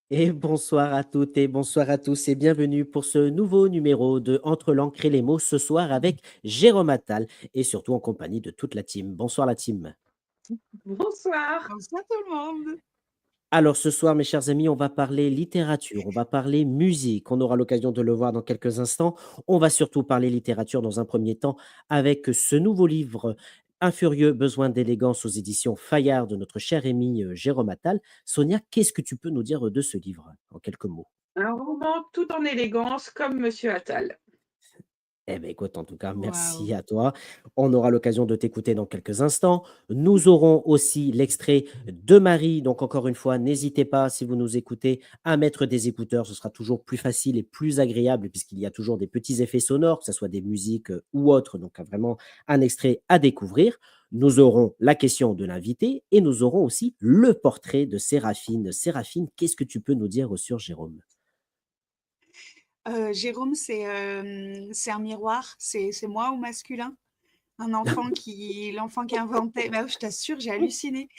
Et bonsoir à toutes et bonsoir à tous et bienvenue pour ce nouveau numéro de Entre l'encre et les mots ce soir avec Jérôme Attal et surtout en compagnie de toute la team. Bonsoir la team. Bonsoir. Bonsoir tout le monde. Alors ce soir, mes chers amis, on va parler littérature, on va parler musique, on aura l'occasion de le voir dans quelques instants. On va surtout parler littérature dans un premier temps avec ce nouveau livre Un furieux besoin d'élégance aux éditions Fayard de notre cher ami Jérôme Attal. Sonia, qu'est-ce que tu peux nous dire de ce livre en quelques mots? Un roman tout en élégance comme Monsieur Attal. Eh bien, écoute, en tout cas, Waouh! merci à toi. On aura l'occasion de t'écouter dans quelques instants. Nous aurons aussi l'extrait de Marie. Donc, encore une fois, n'hésitez pas, si vous nous écoutez, à mettre des écouteurs. Ce sera toujours plus facile et plus agréable puisqu'il y a toujours des petits effets sonores, que ce soit des musiques ou autres. Donc, vraiment, un extrait à découvrir. Nous aurons la question de l'invité et nous aurons aussi le portrait de Séraphine. Séraphine, qu'est-ce que tu peux nous dire sur Jérôme? Jérôme, c'est un miroir, c'est moi au masculin. Un enfant qui l'enfant qui inventait bah, je t'assure, j'ai halluciné.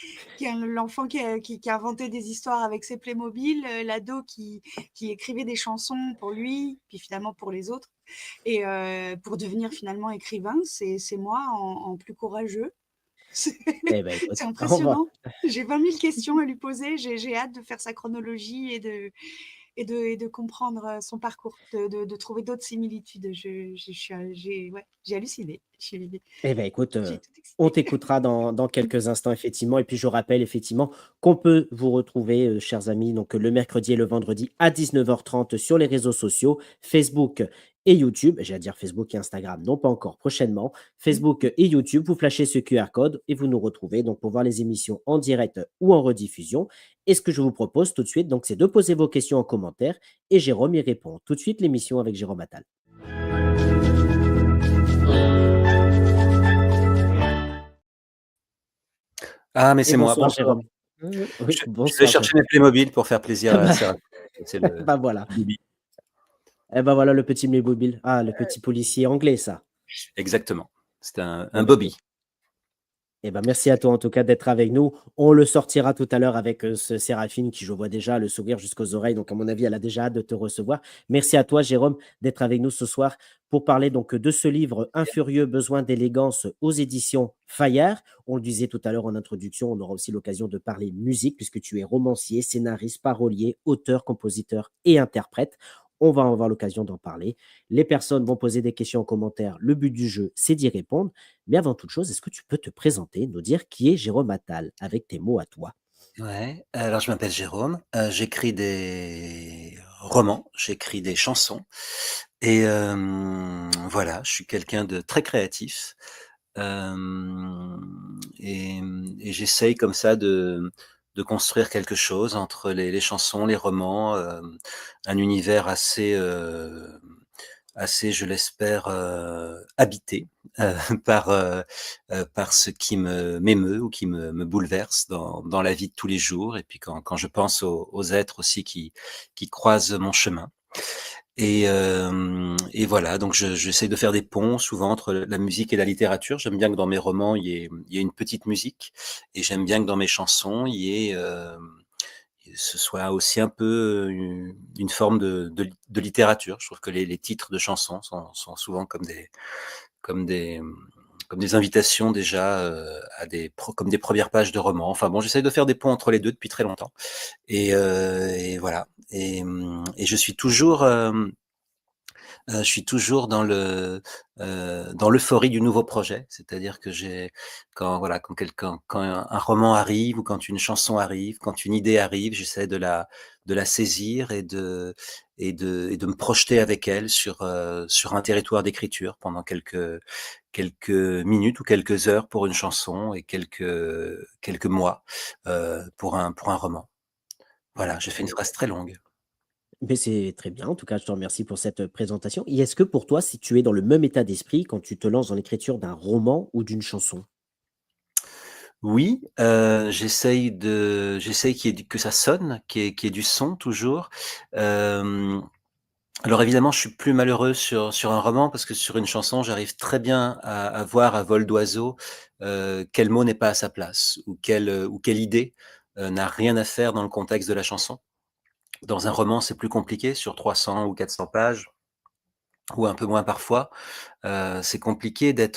L'enfant qui inventait des histoires avec ses Playmobil, l'ado qui écrivait des chansons pour lui, puis finalement pour les autres et pour devenir finalement écrivain, c'est moi en plus courageux. C'est Eh bien, écoute, c'est on va. impressionnant. J'ai 20 000 questions à lui poser, j'ai hâte de faire sa chronologie et de comprendre son parcours, de trouver d'autres similitudes. Ouais, j'ai halluciné. Eh bien, écoute, J'ai tout on excité. t'écoutera dans quelques instants, effectivement. Et puis, je rappelle, effectivement, qu'on peut vous retrouver, chers amis, donc le mercredi et le vendredi à 19h30 sur les réseaux sociaux, Facebook et YouTube. J'allais dire Facebook et Instagram, non pas encore, prochainement. Facebook et YouTube, vous flashez ce QR code et vous nous retrouvez donc pour voir les émissions en direct ou en rediffusion. Et ce que je vous propose tout de suite, donc, c'est de poser vos questions en commentaire et Jérôme y répond. Tout de suite, l'émission avec Jérôme Attal. Ah, mais Et c'est moi. bonsoir, Bonsoir. Jérôme. Oui, Je vais bonsoir. chercher mes Playmobil pour faire plaisir Ah à bah, Séraphin. C'est le bah, voilà. Bibi. Et bah, voilà le petit Mlémobile. Ah, le petit policier anglais, ça. Exactement. C'est Eh un bah, écoute. Bobby. Eh ben, merci à toi en tout cas d'être avec nous. On le sortira tout à l'heure avec ce Séraphine qui, je vois déjà, le sourire jusqu'aux oreilles. Donc, à mon avis, elle a déjà hâte de te recevoir. Merci à toi, Jérôme, d'être avec nous ce soir pour parler donc de ce livre Un furieux besoin d'élégance aux éditions Fayard. On le disait tout à l'heure en introduction, on aura aussi l'occasion de parler musique puisque tu es romancier, scénariste, parolier, auteur, compositeur et interprète. On va avoir l'occasion d'en parler. Les personnes vont poser des questions en commentaire. Le but du jeu, c'est d'y répondre. Mais avant toute chose, est-ce que tu peux te présenter, nous dire qui est Jérôme Attal, avec tes mots à toi? Ouais, alors je m'appelle Jérôme, j'écris des romans, j'écris des chansons et voilà, je suis quelqu'un de très créatif, et j'essaye comme ça de construire quelque chose entre les chansons, les romans, un univers assez, je l'espère, habité, heu, par, par ce qui m'émeut ou qui me bouleverse dans la vie de tous les jours et puis quand je pense aux êtres aussi qui croisent mon chemin et voilà, donc j'essaie de faire des ponts souvent entre la musique et la littérature. J'aime bien que dans mes romans, il y ait une petite musique et j'aime bien que dans mes chansons, il y ait, ce soit aussi un peu, une forme de littérature. Je trouve que les titres de chansons sont souvent comme des, mmh, comme des invitations déjà, à comme des premières pages de romans. Enfin bon, j'essaie de faire des ponts entre les 2 depuis très longtemps et voilà et je suis toujours, je suis toujours dans l'euphorie du nouveau projet. C'est-à-dire que quand voilà, quand un roman arrive ou quand une chanson arrive, quand une idée arrive, j'essaie de la saisir et de me projeter avec elle sur un territoire d'écriture pendant quelques minutes ou quelques heures pour une chanson et quelques mois, pour un roman. Voilà, j'ai fait une D'accord. phrase très longue. Mais c'est très bien, en tout cas, je te remercie pour cette présentation. Et est-ce que pour toi, si tu es dans le même état d'esprit quand tu te lances dans l'écriture d'un roman ou d'une chanson? Oui, j'essaye qu'il y ait du que ça sonne, qu'il y ait du son toujours. Hem, alors évidemment, je suis plus malheureux sur un roman parce que sur une chanson, j'arrive très bien à voir à vol d'oiseau, quel mot n'est pas à sa place ou quelle idée, n'a rien à faire dans le contexte de la chanson. Dans un roman, c'est plus compliqué, sur 300 ou 400 pages, ou un peu moins parfois. C'est compliqué de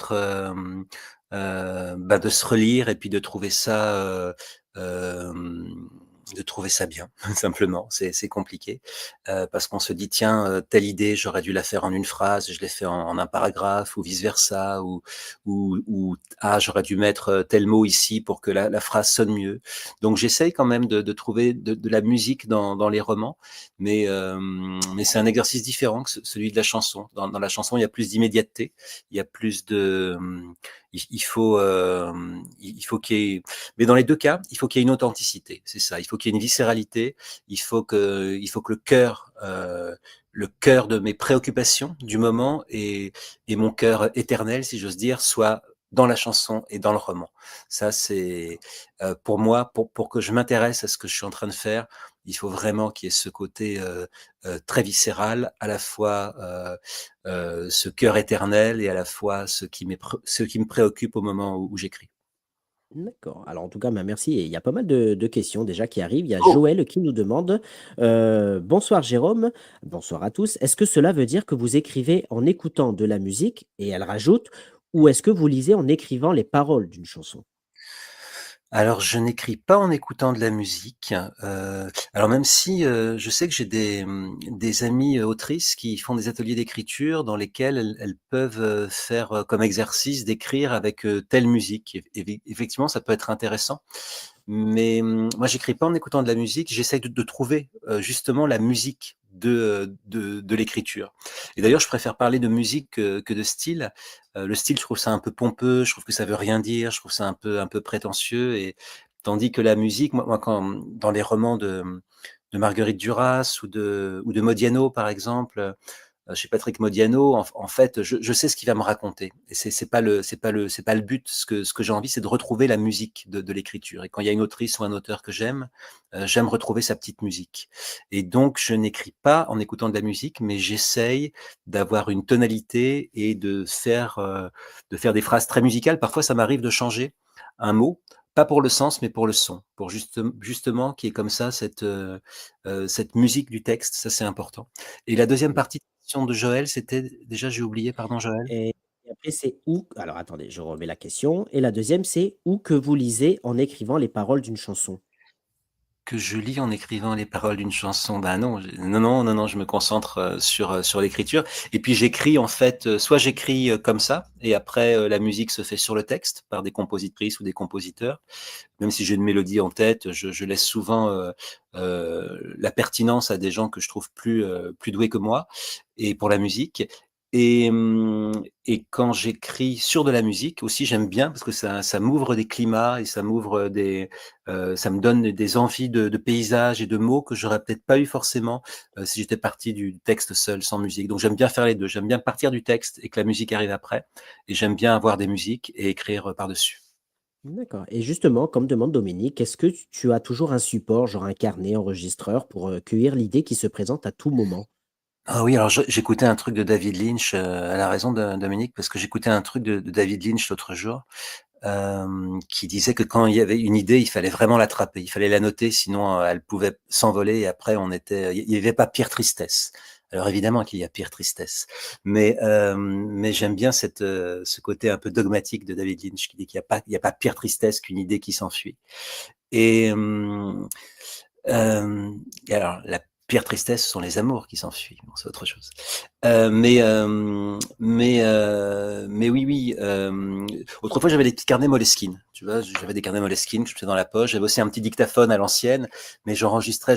se relire et puis de trouver ça bien, simplement. C'est compliqué, parce qu'on se dit: «Tiens, telle idée, j'aurais dû la faire en une phrase, je l'ai fait en un paragraphe», ou vice versa, ou «Ah, j'aurais dû mettre, tel mot ici pour que la phrase sonne mieux». Donc j'essaye quand même de trouver de la musique dans les romans, mais c'est un exercice différent que celui de la chanson. Dans la chanson, il y a plus d'immédiateté, il y a plus de, il faut qu'il y ait, mais dans les 2 cas, il faut qu'il y ait une authenticité, c'est ça. Il faut qu'il y ait une viscéralité, il faut que le cœur de mes préoccupations du moment et mon cœur éternel, si j'ose dire, soit dans la chanson et dans le roman. Ça, c'est, pour moi, pour que je m'intéresse à ce que je suis en train de faire, il faut vraiment qu'il y ait ce côté, très viscéral, à la fois, ce cœur éternel et à la fois ce qui me préoccupe au moment où j'écris. D'accord. Alors en tout cas, bah, merci et il y a pas mal de questions déjà qui arrivent. Il y a Oh! Joël qui nous demande, «Bonsoir Jérôme, bonsoir à tous. Est-ce que cela veut dire que vous écrivez en écoutant de la musique?» Et elle rajoute: «Ou est-ce que vous lisez en écrivant les paroles d'une chanson?» Alors, je n'écris pas en écoutant de la musique, alors même si, je sais que j'ai des amies, autrices qui font des ateliers d'écriture dans lesquels elles peuvent, faire, comme exercice d'écrire avec, telle musique. Effectivement, ça peut être intéressant, mais, moi, j'écris pas en écoutant de la musique, j'essaye de trouver, justement la musique de l'écriture. Et d'ailleurs, je préfère parler de musique que de style. Le style, je trouve ça un peu pompeux, je trouve que ça veut rien dire, je trouve ça un peu prétentieux, et tandis que la musique, moi quand dans les romans de Marguerite Duras ou de Modiano, par exemple, chez Patrick Modiano, en fait, je sais ce qu'il va me raconter, et c'est pas le but. Ce que j'ai envie, c'est de retrouver la musique de l'écriture, et quand il y a une autrice ou un auteur que j'aime retrouver sa petite musique, et donc je n'écris pas en écoutant de la musique, mais j'essaye d'avoir une tonalité et de faire des phrases très musicales. Parfois, ça m'arrive de changer un mot, pas pour le sens, mais pour le son, pour justement qu'il y ait comme ça cette musique du texte, ça c'est important. Et la deuxième partie de la question de Joël, c'était déjà, j'ai oublié, pardon Joël? Et après c'est où alors attendez, je remets la question et la deuxième c'est: «Où que vous lisez en écrivant les paroles d'une chanson?» Que je lis en écrivant les paroles d'une chanson? Bah non, non, non, non, non, je me concentre, sur l'écriture, et puis j'écris en fait, soit j'écris, comme ça, et après, la musique se fait sur le texte par des compositrices ou des compositeurs. Même si j'ai une mélodie en tête, je laisse souvent, la pertinence à des gens que je trouve plus doués que moi, et pour la musique, et quand j'écris sur de la musique aussi, j'aime bien parce que ça m'ouvre des climats, et ça me donne des envies de paysages et de mots que j'aurais peut-être pas eu forcément, si j'étais parti du texte seul, sans musique. Donc j'aime bien faire les 2. J'aime bien partir du texte et que la musique arrive après, et j'aime bien avoir des musiques et écrire, par-dessus. D'accord et justement, comme demande Dominique, est-ce que tu as toujours un support, genre un carnet, enregistreur pour, cueillir l'idée qui se présente à tout moment? Ah oui, alors j'écoutais un truc de David Lynch, elle a raison, Dominique, parce que j'écoutais un truc de David Lynch l'autre jour, qui disait que quand il y avait une idée, il fallait vraiment l'attraper, il fallait la noter, sinon, elle pouvait s'envoler, et après il y avait pas pire tristesse. Alors évidemment qu'il y a pire tristesse, mais j'aime bien ce côté un peu dogmatique de David Lynch, qui dit qu'il y a pas pire tristesse qu'une idée qui s'enfuit, et et alors la pire tristesse, ce sont les amours qui s'enfuient, bon, c'est autre chose. Mais oui, oui, autrefois j'avais des petits carnets Moleskine, tu vois? J'avais des carnets Moleskine que je mettais dans la poche. J'avais aussi un petit dictaphone à l'ancienne, mais j'enregistrais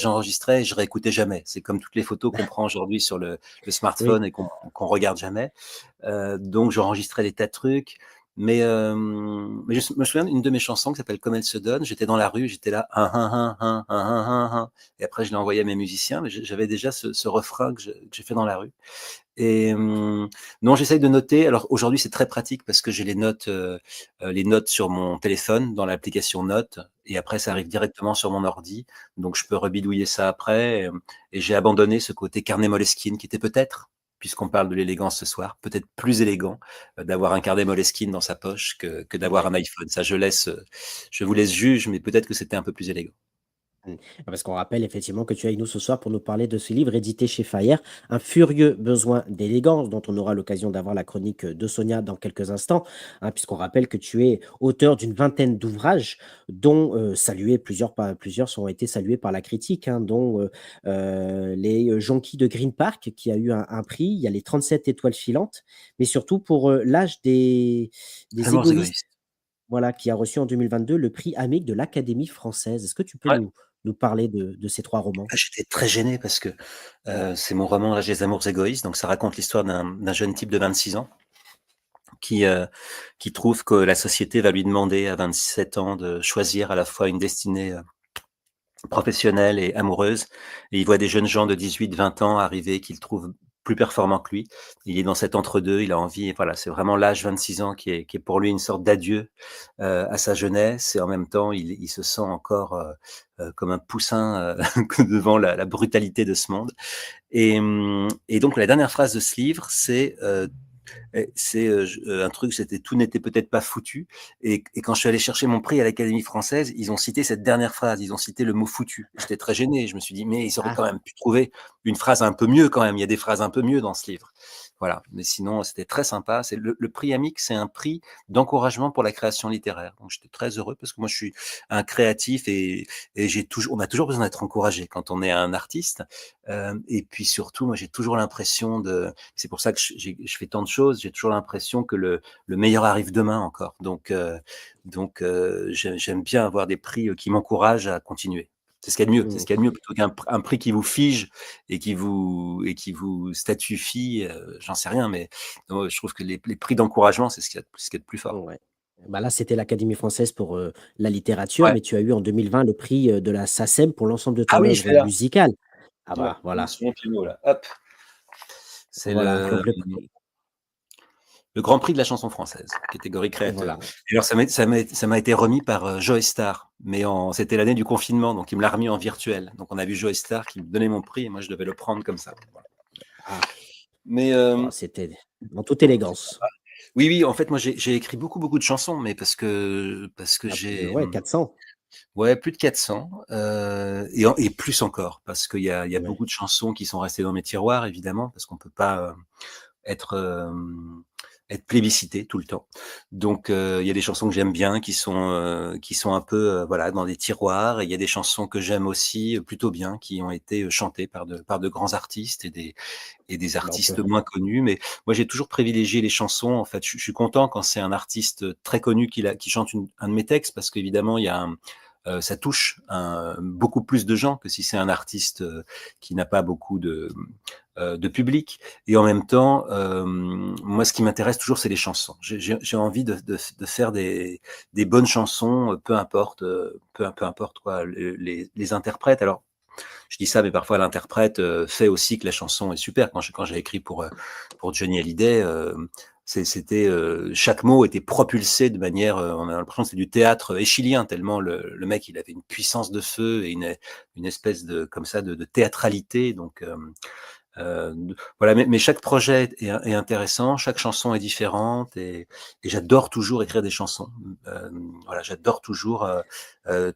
et je réécoutais jamais. C'est comme toutes les photos qu'on prend aujourd'hui sur le Oui. smartphone et qu'on regarde jamais. Donc j'enregistrais des tas de trucs, mais je me souviens d'une de mes chansons qui s'appelle «Comme elle se donne». J'étais dans la rue, j'étais là: «Hein, hein, hein, hein, hein, hein, hein, hein», et après je l'ai envoyé à mes musiciens, mais j'avais déjà ce refrain que j'ai fait dans la rue, et non, j'essaye de noter. Alors aujourd'hui, c'est très pratique parce que j'ai les notes sur mon téléphone dans l'application Notes, et après ça arrive directement sur mon ordi, donc je peux rebidouiller ça après, et j'ai abandonné ce côté carnet Moleskine qui était peut-être, puisqu'on parle de l'élégance ce soir, peut-être plus élégant, d'avoir un carnet Moleskine dans sa poche que d'avoir un iPhone. Ça, je vous laisse juge, mais peut-être que c'était un peu plus élégant. Mmh. Parce qu'on rappelle effectivement que tu es avec nous ce soir pour nous parler de ce livre édité chez Fayard, Un furieux besoin d'élégance, dont on aura l'occasion d'avoir la chronique de Sonia dans quelques instants, hein, puisqu'on rappelle que tu es auteur d'une vingtaine d'ouvrages, dont salués, plusieurs ont été salués par la critique, hein, dont les Jonquilles de Green Park, qui a eu un prix, il y a les 37 étoiles filantes, mais surtout pour l'âge des Amours égoïstes, égoïstes. voilà, qui a reçu en 2022 le prix Amique de l'Académie française. Est-ce que tu peux Ouais. nous parler de ces 3 romans? Ah, j'étais très gêné parce que, c'est mon roman L'âge des amours égoïstes, donc ça raconte l'histoire d'un jeune type de 26 ans qui, heu, qui trouve que la société va lui demander à 27 ans de choisir à la fois une destinée, professionnelle et amoureuse, et il voit des jeunes gens de 18-20 ans arriver qu'il trouve plus performants que lui. Il est dans cet entre-deux, il a envie, voilà, c'est vraiment l'âge 26 ans qui est pour lui une sorte d'adieu, à sa jeunesse, et en même temps il se sent encore, comme un poussin, devant la brutalité de ce monde. Et donc la dernière phrase de ce livre, un truc, c'était tout n'était peut-être pas foutu. Et quand je suis allé chercher mon prix à l'Académie française, ils ont cité cette dernière phrase, ils ont cité le mot foutu. J'étais très gêné. Je me suis dit, mais ils auraient Ah, quand même pu trouver une phrase un peu mieux quand même. Il y a des phrases un peu mieux dans ce livre. Voilà. Mais sinon, c'était très sympa. C'est le prix Amic, c'est un prix d'encouragement pour la création littéraire. Donc j'étais très heureux parce que moi je suis un créatif, et on a toujours besoin d'être encouragé quand on est un artiste. Et puis surtout, moi j'ai toujours l'impression c'est pour ça que je fais tant de choses. J'ai toujours l'impression que le meilleur arrive demain encore. Donc, j'aime bien avoir des prix qui m'encouragent à continuer. C'est ce qu'il y a de mieux. C'est mmh, ce qu'il y a de mieux plutôt qu'un prix qui vous fige et qui vous statufie. J'en sais rien, mais non, je trouve que les prix d'encouragement, c'est ce qu'il y a de plus fort. ouais. Bah, là, c'était l'Académie française pour, la littérature, Ouais. mais tu as eu en 2020 le prix, de la SACEM pour l'ensemble de Ah ton oui, je œuvre l'ai là. musicale. Ah Ouais, bah, je me voilà, souviens plus le mot là. Hop, c'est voilà, le donc le prix le Grand Prix de la chanson française, catégorie créateur. voilà. Et alors ça m'a été remis par, Joey Starr, mais c'était l'année du confinement, donc il me l'a remis en virtuel. Donc on a vu Joey Starr qui me donnait mon prix et moi je devais le prendre comme ça. Voilà. Ah, Mais, bah, c'était dans toute élégance. oui, oui, en fait, moi j'ai écrit beaucoup, beaucoup de chansons, mais parce que Ah, j'ai, ouais, 400. ouais, plus de 400, et plus encore, parce qu'il y a Ouais. beaucoup de chansons qui sont restées dans mes tiroirs, évidemment, parce qu'on peut pas, être, être plébiscité tout le temps. Donc, il y a des chansons que j'aime bien qui sont un peu, voilà, dans des tiroirs, et il y a des chansons que j'aime aussi, plutôt bien, qui ont été, chantées par de grands artistes et des Bah, artistes moins connus. Mais moi, j'ai toujours privilégié les chansons. En fait, je suis content quand c'est un artiste très connu qui chante un de mes textes, parce qu'évidemment, ça touche beaucoup plus de gens que si c'est un artiste qui n'a pas beaucoup de public. Et en même temps, moi, ce qui m'intéresse toujours, c'est les chansons. J'ai envie de faire des bonnes chansons, peu importe quoi, les interprètes. Alors, je dis ça, mais parfois l'interprète fait aussi que la chanson est super. Quand j'ai écrit pour Johnny Hallyday, chaque mot était propulsé de manière, on a l'impression que c'est du théâtre échylien, tellement le mec, il avait une puissance de feu et une espèce de, comme ça, de théâtralité. Donc, voilà, mais chaque projet est intéressant, chaque chanson est différente, et j'adore toujours écrire des chansons. Voilà, j'adore toujours.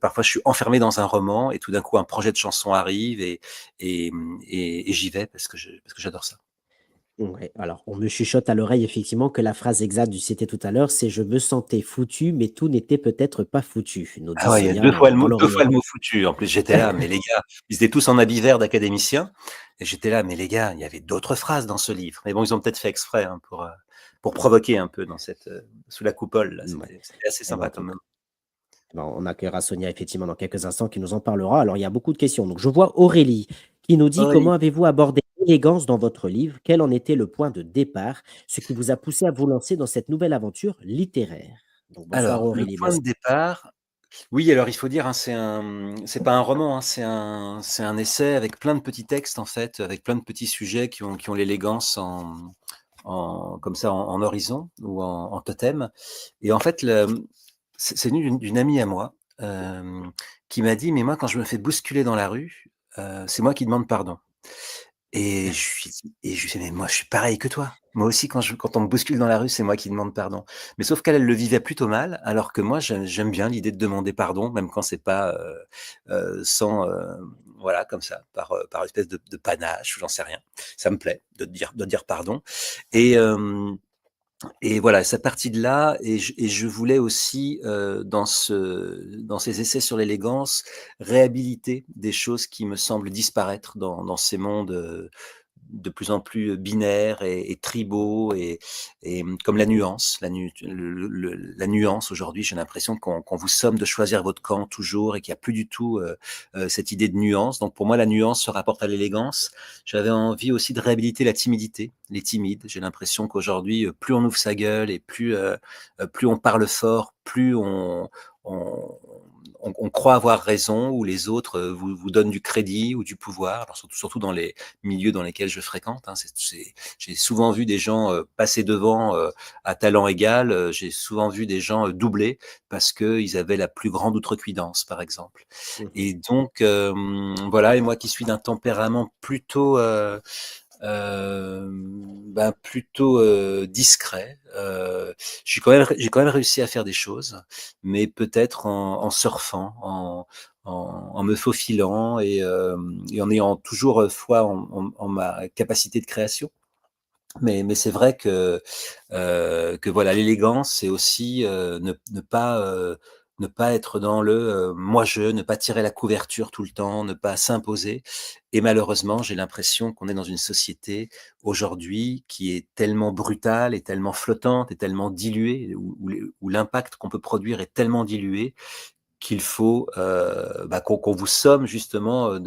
Parfois, je suis enfermé dans un roman et tout d'un coup, un projet de chanson arrive, et j'y vais parce que j'adore ça. Ouais, alors on me chuchote à l'oreille effectivement que la phrase exacte du cité tout à l'heure, c'est: «Je me sentais foutu, mais tout n'était peut-être pas foutu», nous dit Ah ouais, il y a Sonia deux fois le dans mot, deux fois l'oreillette. le mot foutu. En plus, j'étais là, mais les gars, ils étaient tous en habits verts d'académiciens, et j'étais là, mais les gars, il y avait d'autres phrases dans ce livre. Mais bon, ils ont peut-être fait exprès, hein, pour provoquer un peu sous la coupole là. Mouais. C'était assez Eh ben, en sympa quand tout même. ben, on accueillera Sonia effectivement dans quelques instants qui nous en parlera. Alors il y a beaucoup de questions. Donc je vois Aurélie qui nous dit: Aurélie. «Comment avez-vous abordé l'élégance dans votre livre? Quel en était le point de départ? Ce qui vous a poussé à vous lancer dans cette nouvelle aventure littéraire?» Donc bonsoir Alors, le Aurélie, point merci. de départ, oui, alors il faut dire, hein, c'est pas un roman, hein, c'est un essai avec plein de petits textes en fait, avec plein de petits sujets qui ont l'élégance comme ça, en horizon ou en totem. Et en fait, c'est venu d'une amie à moi, qui m'a dit: «Mais moi, quand je me fais bousculer dans la rue, c'est moi qui demande pardon». Et je lui ai dit: «Mais moi, je suis pareil que toi. Moi aussi, quand on me bouscule dans la rue, c'est moi qui demande pardon. Mais sauf qu'elle, elle le vivait plutôt mal, alors que moi, j'aime bien l'idée de demander pardon, même quand c'est pas sans, voilà, comme ça, par espèce de panache, ou j'en sais rien. Ça me plaît de dire pardon. Et, et voilà, ça partie de là, et je voulais aussi, dans ces essais sur l'élégance, réhabiliter des choses qui me semblent disparaître dans ces mondes, de plus en plus binaires et tribaux, comme la nuance. La nuance aujourd'hui, j'ai l'impression qu'on vous somme de choisir votre camp toujours, et qu'il n'y a plus du tout cette idée de nuance. Donc pour moi, la nuance se rapporte à l'élégance. J'avais envie aussi de réhabiliter la timidité, les timides. J'ai l'impression qu'aujourd'hui, plus on ouvre sa gueule, et plus on parle fort, plus on, on croit avoir raison, ou les autres vous donnent du crédit ou du pouvoir. Alors surtout dans les milieux dans lesquels je fréquente, hein. J'ai souvent vu des gens passer devant à talent égal. J'ai souvent vu des gens doubler parce qu'ils avaient la plus grande outrecuidance, par exemple. Mmh. Et donc, voilà, et moi qui suis d'un tempérament plutôt discret. J'ai quand même réussi à faire des choses, mais peut-être en surfant, en me faufilant, et en ayant toujours foi en ma capacité de création. Mais c'est vrai que voilà, l'élégance, c'est aussi ne pas être dans le moi-je, ne pas tirer la couverture tout le temps, ne pas s'imposer. Et malheureusement, j'ai l'impression qu'on est dans une société aujourd'hui qui est tellement brutale et tellement flottante et tellement diluée, où l'impact qu'on peut produire est tellement dilué, qu'il faut qu'on vous somme justement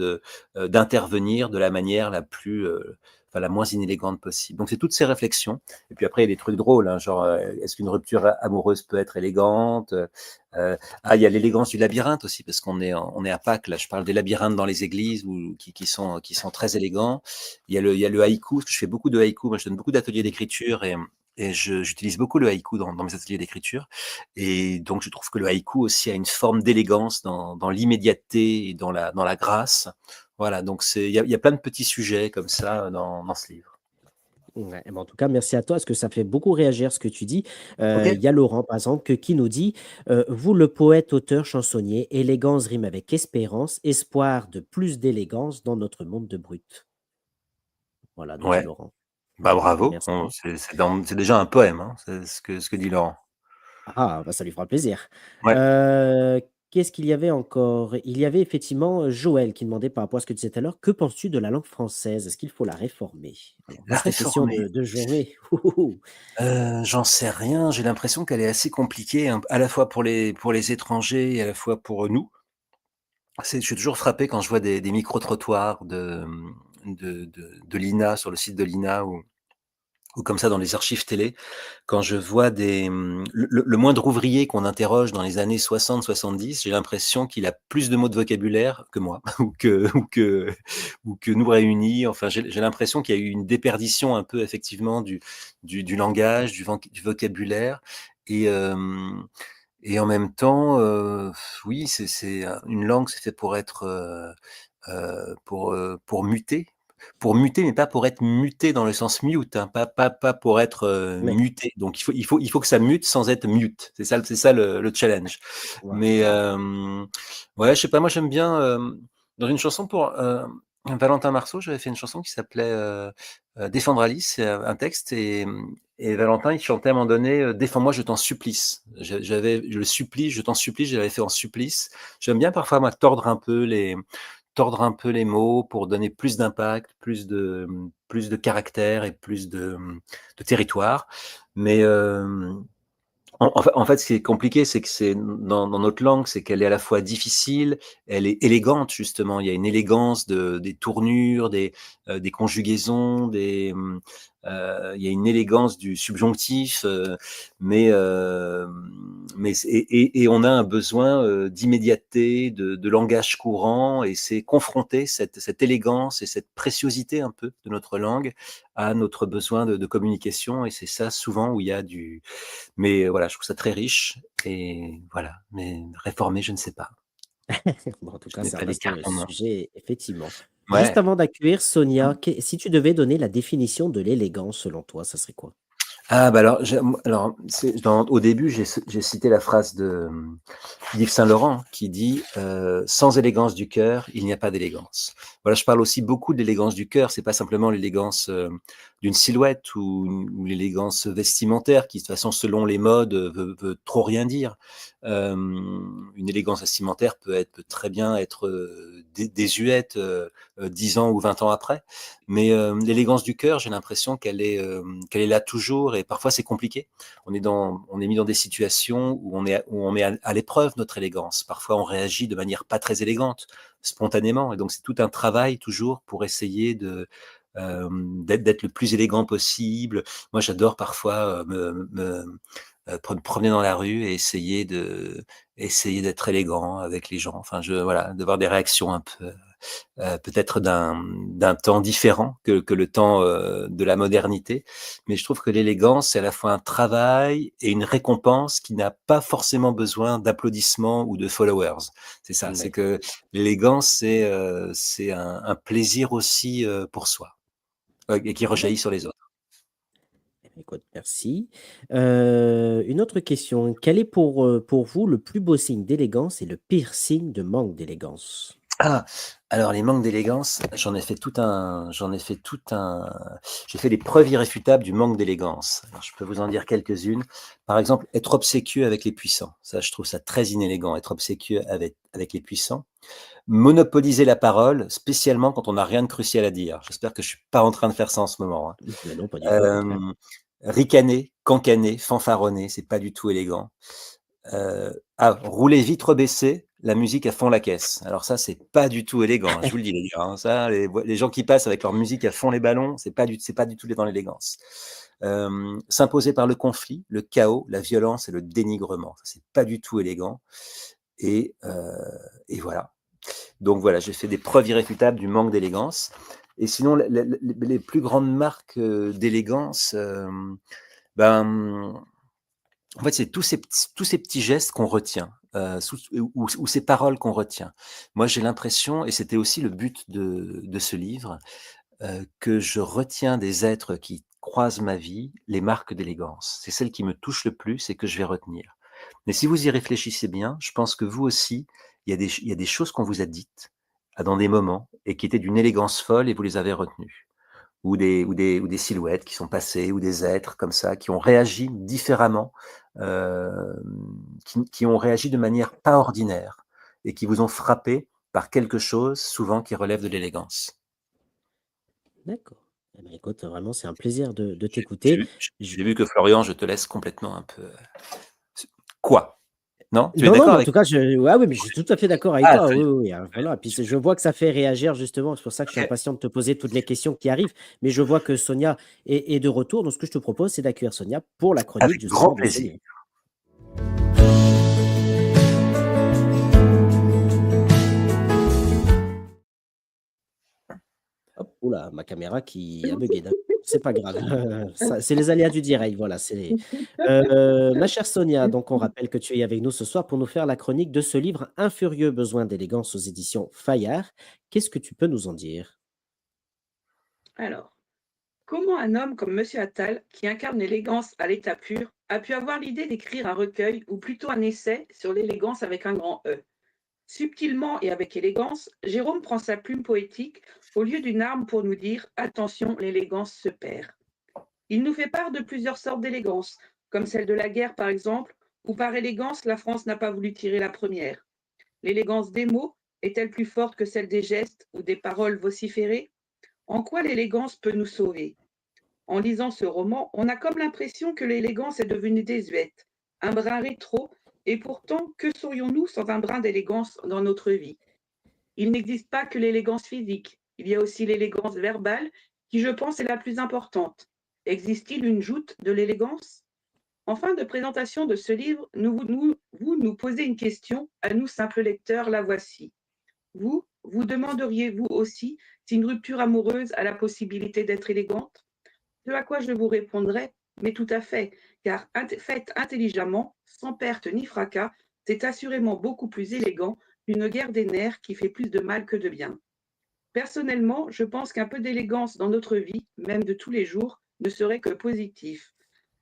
d'intervenir de la manière la moins inélégante possible. Donc c'est toutes ces réflexions. Et puis après, il y a des trucs drôles, hein, genre est-ce qu'une rupture amoureuse peut être élégante? Il y a l'élégance du labyrinthe aussi, parce on est à Pâques. Là, je parle des labyrinthes dans les églises, qui sont très élégants. Il y a le haïku, parce que je fais beaucoup de haïku. Moi, je donne beaucoup d'ateliers d'écriture, et j'utilise beaucoup le haïku dans mes ateliers d'écriture. Et donc, je trouve que le haïku aussi a une forme d'élégance dans l'immédiateté et dans la grâce. Voilà, donc il y a plein de petits sujets comme ça dans ce livre. Ouais, eh ben, en tout cas, merci à toi, parce que ça fait beaucoup réagir ce que tu dis. Ok. Il y a Laurent, par exemple, qui nous dit vous, le poète, auteur, chansonnier, élégance rime avec espérance, espoir de plus d'élégance dans notre monde de brut. Voilà, nous dit Ouais, Laurent. bah bravo. Merci. C'est déjà un poème, hein, c'est ce que dit Laurent. Ah, bah, ça lui fera plaisir. Ouais, Heu, Qu'est-ce qu'il y avait encore? Il y avait effectivement, Joël qui demandait par rapport à ce que tu disais tout à l'heure: «Que penses-tu de la langue française? Est-ce qu'il faut la réformer?» Alors, la vaste question réformer. de journée. Ouh. J'en sais rien. J'ai l'impression qu'elle est assez compliquée, hein, à la fois pour les étrangers et à la fois pour nous. Je suis toujours frappé quand je vois des micro-trottoirs de l'INA, sur le site de l'INA, ou comme ça dans les archives télé, quand je vois le moindre ouvrier qu'on interroge dans les années 60-70, j'ai l'impression qu'il a plus de mots de vocabulaire que moi, ou que nous réunis. Enfin, j'ai l'impression qu'il y a eu une déperdition un peu, effectivement, du langage, du vocabulaire. Et, et en même temps, oui, une langue, c'est fait pour être, pour muter, mais pas pour être muté dans le sens mute, hein, pas pour être Oui, muté. Donc il faut que ça mute sans être mute. C'est ça le challenge. Mais voilà. ouais, je sais pas. Moi, j'aime bien dans une chanson pour Valentin Marceau. J'avais fait une chanson qui s'appelait Défendre Alice. C'est un texte, et Valentin, il chantait à un moment donné Défends-moi, je t'en supplice. J'avais le supplie, je t'en supplie. Je l'avais fait en supplice. J'aime bien parfois, moi, tordre un peu les mots pour donner plus d'impact, plus de caractère et plus de territoire. Mais en fait, ce qui est compliqué, c'est que c'est dans notre langue, c'est qu'elle est à la fois difficile, elle est élégante justement. Il y a une élégance des tournures, des conjugaisons, il y a une élégance du subjonctif, mais on a un besoin d'immédiateté, de langage courant, et c'est confronter cette élégance et cette préciosité un peu de notre langue à notre besoin de communication, et c'est ça souvent où il y a du mais voilà, je trouve ça très riche, et voilà, mais réformer, je ne sais pas. Bon, en tout Je cas, n'ai c'est un pas les vaste cartes en main. sujet, effectivement. Juste Ouais. avant d'accueillir Sonia, si tu devais donner la définition de l'élégance selon toi, ça serait quoi? Ah bah alors au début, j'ai cité la phrase de d'Yves Saint-Laurent qui dit sans élégance du cœur, il n'y a pas d'élégance. Voilà, je parle aussi beaucoup de l'élégance du cœur. C'est pas simplement l'élégance d'une silhouette ou l'élégance vestimentaire qui, de toute façon, selon les modes, veut trop rien dire. Une élégance vestimentaire peut très bien être désuète 10 ans ou 20 ans après. Mais l'élégance du cœur, j'ai l'impression qu'elle est là toujours et parfois c'est compliqué. On est mis dans des situations où on met à l'épreuve notre élégance. Parfois on réagit de manière pas très élégante, spontanément. Et donc c'est tout un travail toujours pour essayer d'être le plus élégant possible. Moi j'adore parfois me promener dans la rue et essayer d'être élégant avec les gens. Enfin, voilà, d'avoir des réactions un peu, peut-être d'un temps différent que le temps de la modernité. Mais je trouve que l'élégance, c'est à la fois un travail et une récompense qui n'a pas forcément besoin d'applaudissements ou de followers. C'est ça, c'est D'accord. que l'élégance, c'est un plaisir aussi pour soi et qui rejaillit sur les autres. Écoute, merci. Une autre question. Quel est pour vous le plus beau signe d'élégance et le pire signe de manque d'élégance? Ah! Alors les manques d'élégance, j'ai fait des preuves irréfutables du manque d'élégance. Alors je peux vous en dire quelques-unes. Par exemple, être obséquieux avec les puissants. Ça, je trouve ça très inélégant, être obséquieux avec les puissants. Monopoliser la parole, spécialement quand on n'a rien de crucial à dire. J'espère que je suis pas en train de faire ça en ce moment, hein. Ben non, pas du tout, au contraire. Ricaner, cancaner, fanfaronner, c'est pas du tout élégant. Rouler vitre baissée, la musique à fond la caisse. Alors ça, c'est pas du tout élégant, hein, je vous le dis les gars, hein, ça, les gens qui passent avec leur musique à fond les ballons, c'est pas du tout dans l'élégance. S'imposer par le conflit, le chaos, la violence et le dénigrement, ça c'est pas du tout élégant et voilà. Donc voilà, j'ai fait des preuves irréfutables du manque d'élégance et sinon les plus grandes marques, d'élégance, ben en fait, c'est tous ces petits gestes qu'on retient, ou ces paroles qu'on retient. Moi, j'ai l'impression, et c'était aussi le but de ce livre, que je retiens des êtres qui croisent ma vie, les marques d'élégance. C'est celles qui me touchent le plus et que je vais retenir. Mais si vous y réfléchissez bien, je pense que vous aussi, il y a des choses qu'on vous a dites, dans des moments et qui étaient d'une élégance folle et vous les avez retenues ou des silhouettes qui sont passées, ou des êtres comme ça, qui ont réagi différemment, qui ont réagi de manière pas ordinaire et qui vous ont frappé par quelque chose, souvent qui relève de l'élégance. D'accord. Eh ben, écoute, vraiment, c'est un plaisir de t'écouter. J'ai Je j'ai vu que Florian, je te laisse complètement un peu, quoi? Non? Tu es Non, non, d'accord mais en avec tout cas, oui, mais je suis tout à fait d'accord avec ah toi. très Oui, bien, oui, oui, hein, ouais, voilà. Puis je super. vois que ça fait réagir justement. C'est pour ça que je suis OK, impatient de te poser toutes les questions qui arrivent. Mais je vois que Sonia est de retour. Donc, ce que je te propose, c'est d'accueillir Sonia pour la chronique avec grand justement de ce plaisir. livre. Hop, oula, ma caméra qui a bugué d'un coup. C'est pas grave. Ça, c'est les aléas du direct. Voilà. Ma chère Sonia, donc on rappelle que tu es avec nous ce soir pour nous faire la chronique de ce livre, Un furieux besoin d'élégance aux éditions Fayard. Qu'est-ce que tu peux nous en dire? Alors, comment un homme comme Monsieur Attal, qui incarne l'élégance à l'état pur, a pu avoir l'idée d'écrire un recueil, ou plutôt un essai, sur l'élégance avec un grand E? Subtilement et avec élégance, Jérôme prend sa plume poétique au lieu d'une arme pour nous dire: attention, l'élégance se perd. Il nous fait part de plusieurs sortes d'élégance, comme celle de la guerre par exemple, où par élégance la France n'a pas voulu tirer la première. L'élégance des mots est-elle plus forte que celle des gestes ou des paroles vociférées? En quoi l'élégance peut nous sauver? En lisant ce roman, on a comme l'impression que l'élégance est devenue désuète, un brin rétro, et pourtant, que serions-nous sans un brin d'élégance dans notre vie? Il n'existe pas que l'élégance physique, il y a aussi l'élégance verbale, qui je pense est la plus importante. Existe-t-il une joute de l'élégance? En fin de présentation de ce livre, vous nous posez une question, à nous simples lecteurs, la voici. Vous demanderiez-vous aussi si une rupture amoureuse a la possibilité d'être élégante? Ce à quoi je vous répondrai, mais tout à fait, car faite intelligemment, sans perte ni fracas, c'est assurément beaucoup plus élégant qu'une guerre des nerfs qui fait plus de mal que de bien. Personnellement, je pense qu'un peu d'élégance dans notre vie, même de tous les jours, ne serait que positif.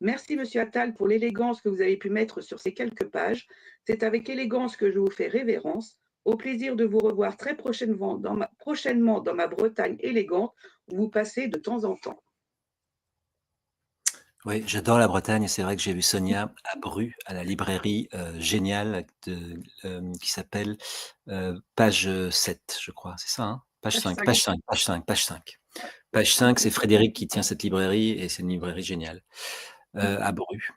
Merci, Monsieur Attal, pour l'élégance que vous avez pu mettre sur ces quelques pages. C'est avec élégance que je vous fais révérence. Au plaisir de vous revoir très prochainement dans ma Bretagne élégante, où vous passez de temps en temps. Oui, j'adore la Bretagne. C'est vrai que j'ai vu Sonia à Bru, à la librairie géniale qui s'appelle Page 7, je crois. C'est ça, hein? Page 5, page 5, page 5, page 5. Page 5, c'est Frédéric qui tient cette librairie et c'est une librairie géniale à Bru.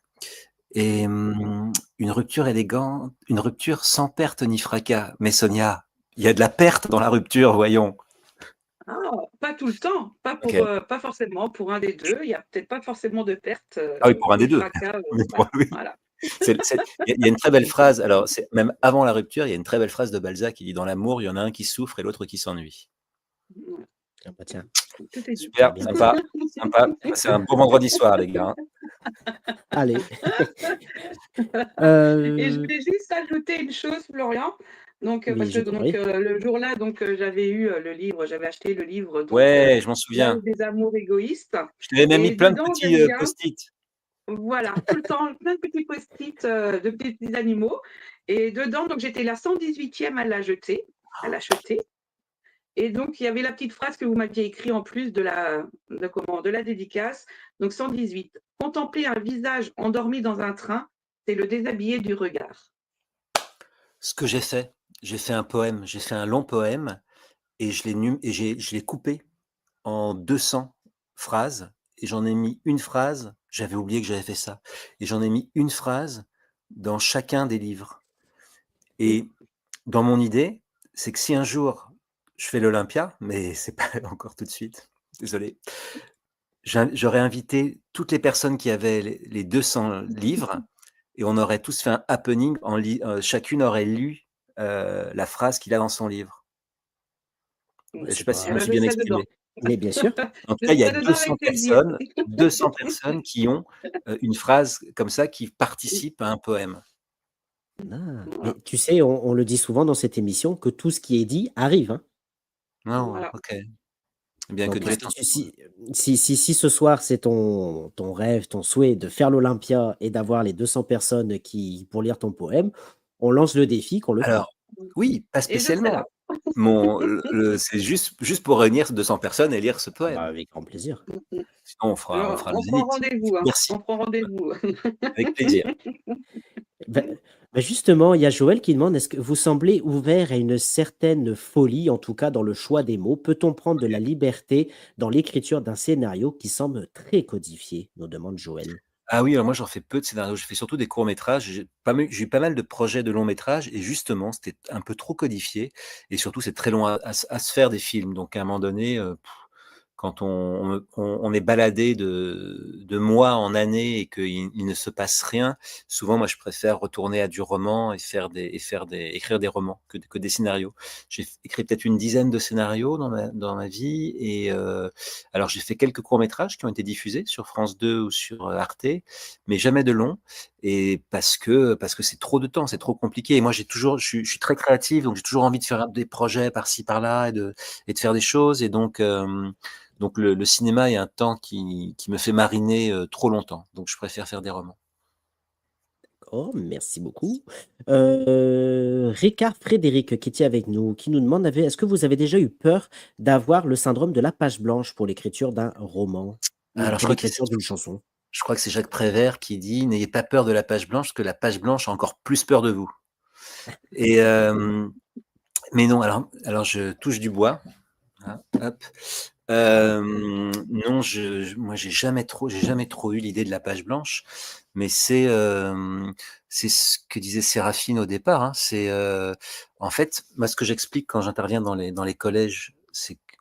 Et une rupture élégante, une rupture sans perte ni fracas. Mais Sonia, il y a de la perte dans la rupture, voyons. Ah, pas tout le temps, Ok. pas forcément pour un des deux. Il n'y a peut-être pas forcément de perte Ah oui, pour un ni des deux. fracas. Mais Voilà, oui. voilà. Il y a une très belle phrase, alors c'est même avant la rupture, il y a une très belle phrase de Balzac qui dit: «Dans l'amour, il y en a un qui souffre et l'autre qui s'ennuie». Ouais, Ah bah tiens, tout est dit. Super, bien dit. sympa, sympa. C'est un beau vendredi soir, les gars, hein. Allez. Et je voulais juste ajouter une chose, Florian. Donc, Mais parce que je t'en prie. le jour-là, j'avais eu le livre, j'avais acheté le livre, Ouais, je m'en L'âge souviens. des amours égoïstes. Je t'avais même mis Et plein de dedans, petits j'aime bien, post-it. voilà, tout le temps, plein de petits post-it de petits animaux. Et dedans, donc j'étais la 118e à l'acheter. Et donc, il y avait la petite phrase que vous m'aviez écrite en plus de la dédicace. Donc, 118. Contempler un visage endormi dans un train, c'est le déshabiller du regard. Ce que j'ai fait un poème, j'ai fait un long poème et je l'ai coupé en 200 phrases et j'en ai mis une phrase, j'avais oublié que j'avais fait ça, et j'en ai mis une phrase dans chacun des livres. Et dans mon idée, c'est que si un jour je fais l'Olympia, mais c'est pas encore tout de suite, désolé, j'aurais invité toutes les personnes qui avaient les 200 livres et on aurait tous fait un happening chacune aurait lu la phrase qu'il a dans son livre. Ouais, Je sais c'est pas si je Eh me pas ben, suis je bien serai dedans. exprimé. mais bien sûr. En tout Je cas, il y a serai dedans avec plaisir. 200 personnes qui ont une phrase comme ça qui participe à un poème. Ah, Voilà. mais tu sais, on le dit souvent dans cette émission que tout ce qui est dit arrive, hein. Non, Voilà. OK. Bien que Donc, Dieu est-ce t'en que si ce soir c'est ton rêve, ton souhait de faire l'Olympia et d'avoir les 200 personnes pour lire ton poème, on lance le défi qu'on le fera. alors, oui, pas Et je serai là. spécialement. C'est juste pour réunir 200 personnes et lire ce Ah bah, poème. avec grand plaisir. Sinon on fera le On prend zénith. rendez-vous, hein. Merci, On prend rendez-vous. avec plaisir. Bah, justement, il y a Joël qui demande, est-ce que vous semblez ouvert à une certaine folie, en tout cas dans le choix des mots? Peut-on prendre de la liberté dans l'écriture d'un scénario qui semble très codifié? Nous demande Joël. Ah oui, alors moi j'en fais peu de scénarios, je fais surtout des courts métrages. J'ai eu pas mal de projets de longs métrages et justement c'était un peu trop codifié et surtout c'est très long à se faire des films. Donc à un moment donné, quand on est baladé de mois en années et qu'il ne se passe rien, souvent moi je préfère retourner à du roman et écrire des romans que des scénarios. J'ai écrit peut-être une dizaine de scénarios dans ma vie et alors j'ai fait quelques courts-métrages qui ont été diffusés sur France 2 ou sur Arte, mais jamais de long et parce que c'est trop de temps, c'est trop compliqué et moi je suis très créatif donc j'ai toujours envie de faire des projets par-ci par-là et de faire des choses et donc le cinéma est un temps qui me fait mariner trop longtemps. Donc je préfère faire des romans. Oh, merci beaucoup. Ricard Frédéric qui était avec nous, qui nous demande, est-ce que vous avez déjà eu peur d'avoir le syndrome de la page blanche pour l'écriture d'un roman ou Alors pour l'écriture d'une chanson? je crois que c'est Jacques Prévert qui dit: «N'ayez pas peur de la page blanche, parce que la page blanche a encore plus peur de vous» et mais non, alors je touche du bois, hein, hop. Non, moi j'ai jamais trop eu l'idée de la page blanche, mais c'est ce que disait Séraphine au départ, hein, en fait, moi ce que j'explique quand j'interviens dans les collèges,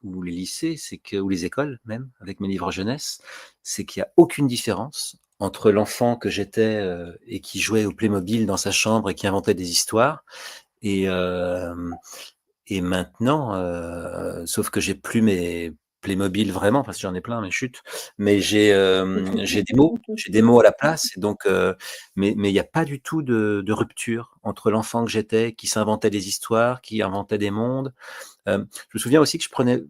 ou les lycées, ou les écoles même, avec mes livres jeunesse, c'est qu'il y a aucune différence entre l'enfant que j'étais, et qui jouait au Playmobil dans sa chambre et qui inventait des histoires et hem et maintenant, sauf que j'ai plus mes Playmobil vraiment, parce que j'en ai plein, mes chutes, mais j'ai des mots à la place et donc mais il y a pas du tout de rupture entre l'enfant que j'étais, qui s'inventait des histoires, qui inventait des mondes. Je me souviens aussi que je prenais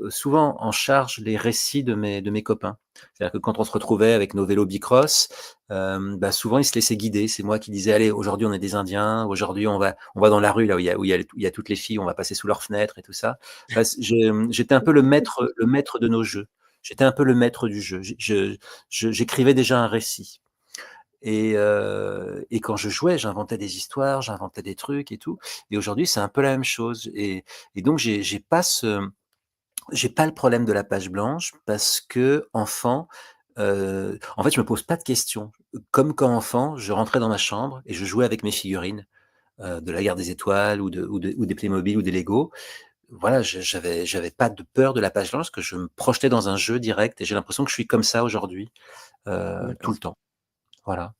souvent en charge les récits de mes copains. C'est-à-dire que quand on se retrouvait avec nos vélos bicross, bah, souvent ils se laissaient guider. C'est moi qui disais: «Allez, aujourd'hui on est des Indiens, aujourd'hui on va dans la rue là où il y a toutes les filles, on va passer sous leurs fenêtres et tout ça». Bah, j'étais un peu le maître de nos jeux. J'étais un peu le maître du jeu. J'écrivais déjà un récit. Et quand je jouais, j'inventais des histoires, j'inventais des trucs et tout. Et aujourd'hui, c'est un peu la même chose. Et donc, j'ai pas le problème de la page blanche parce que enfant, en fait, je me pose pas de questions. Comme quand enfant, je rentrais dans ma chambre et je jouais avec mes figurines, de la Guerre des Étoiles ou des Playmobil ou des Lego. Voilà, j'avais pas de peur de la page blanche, que je me projetais dans un jeu direct et j'ai l'impression que je suis comme ça aujourd'hui, tout D'accord. le temps. Voilà.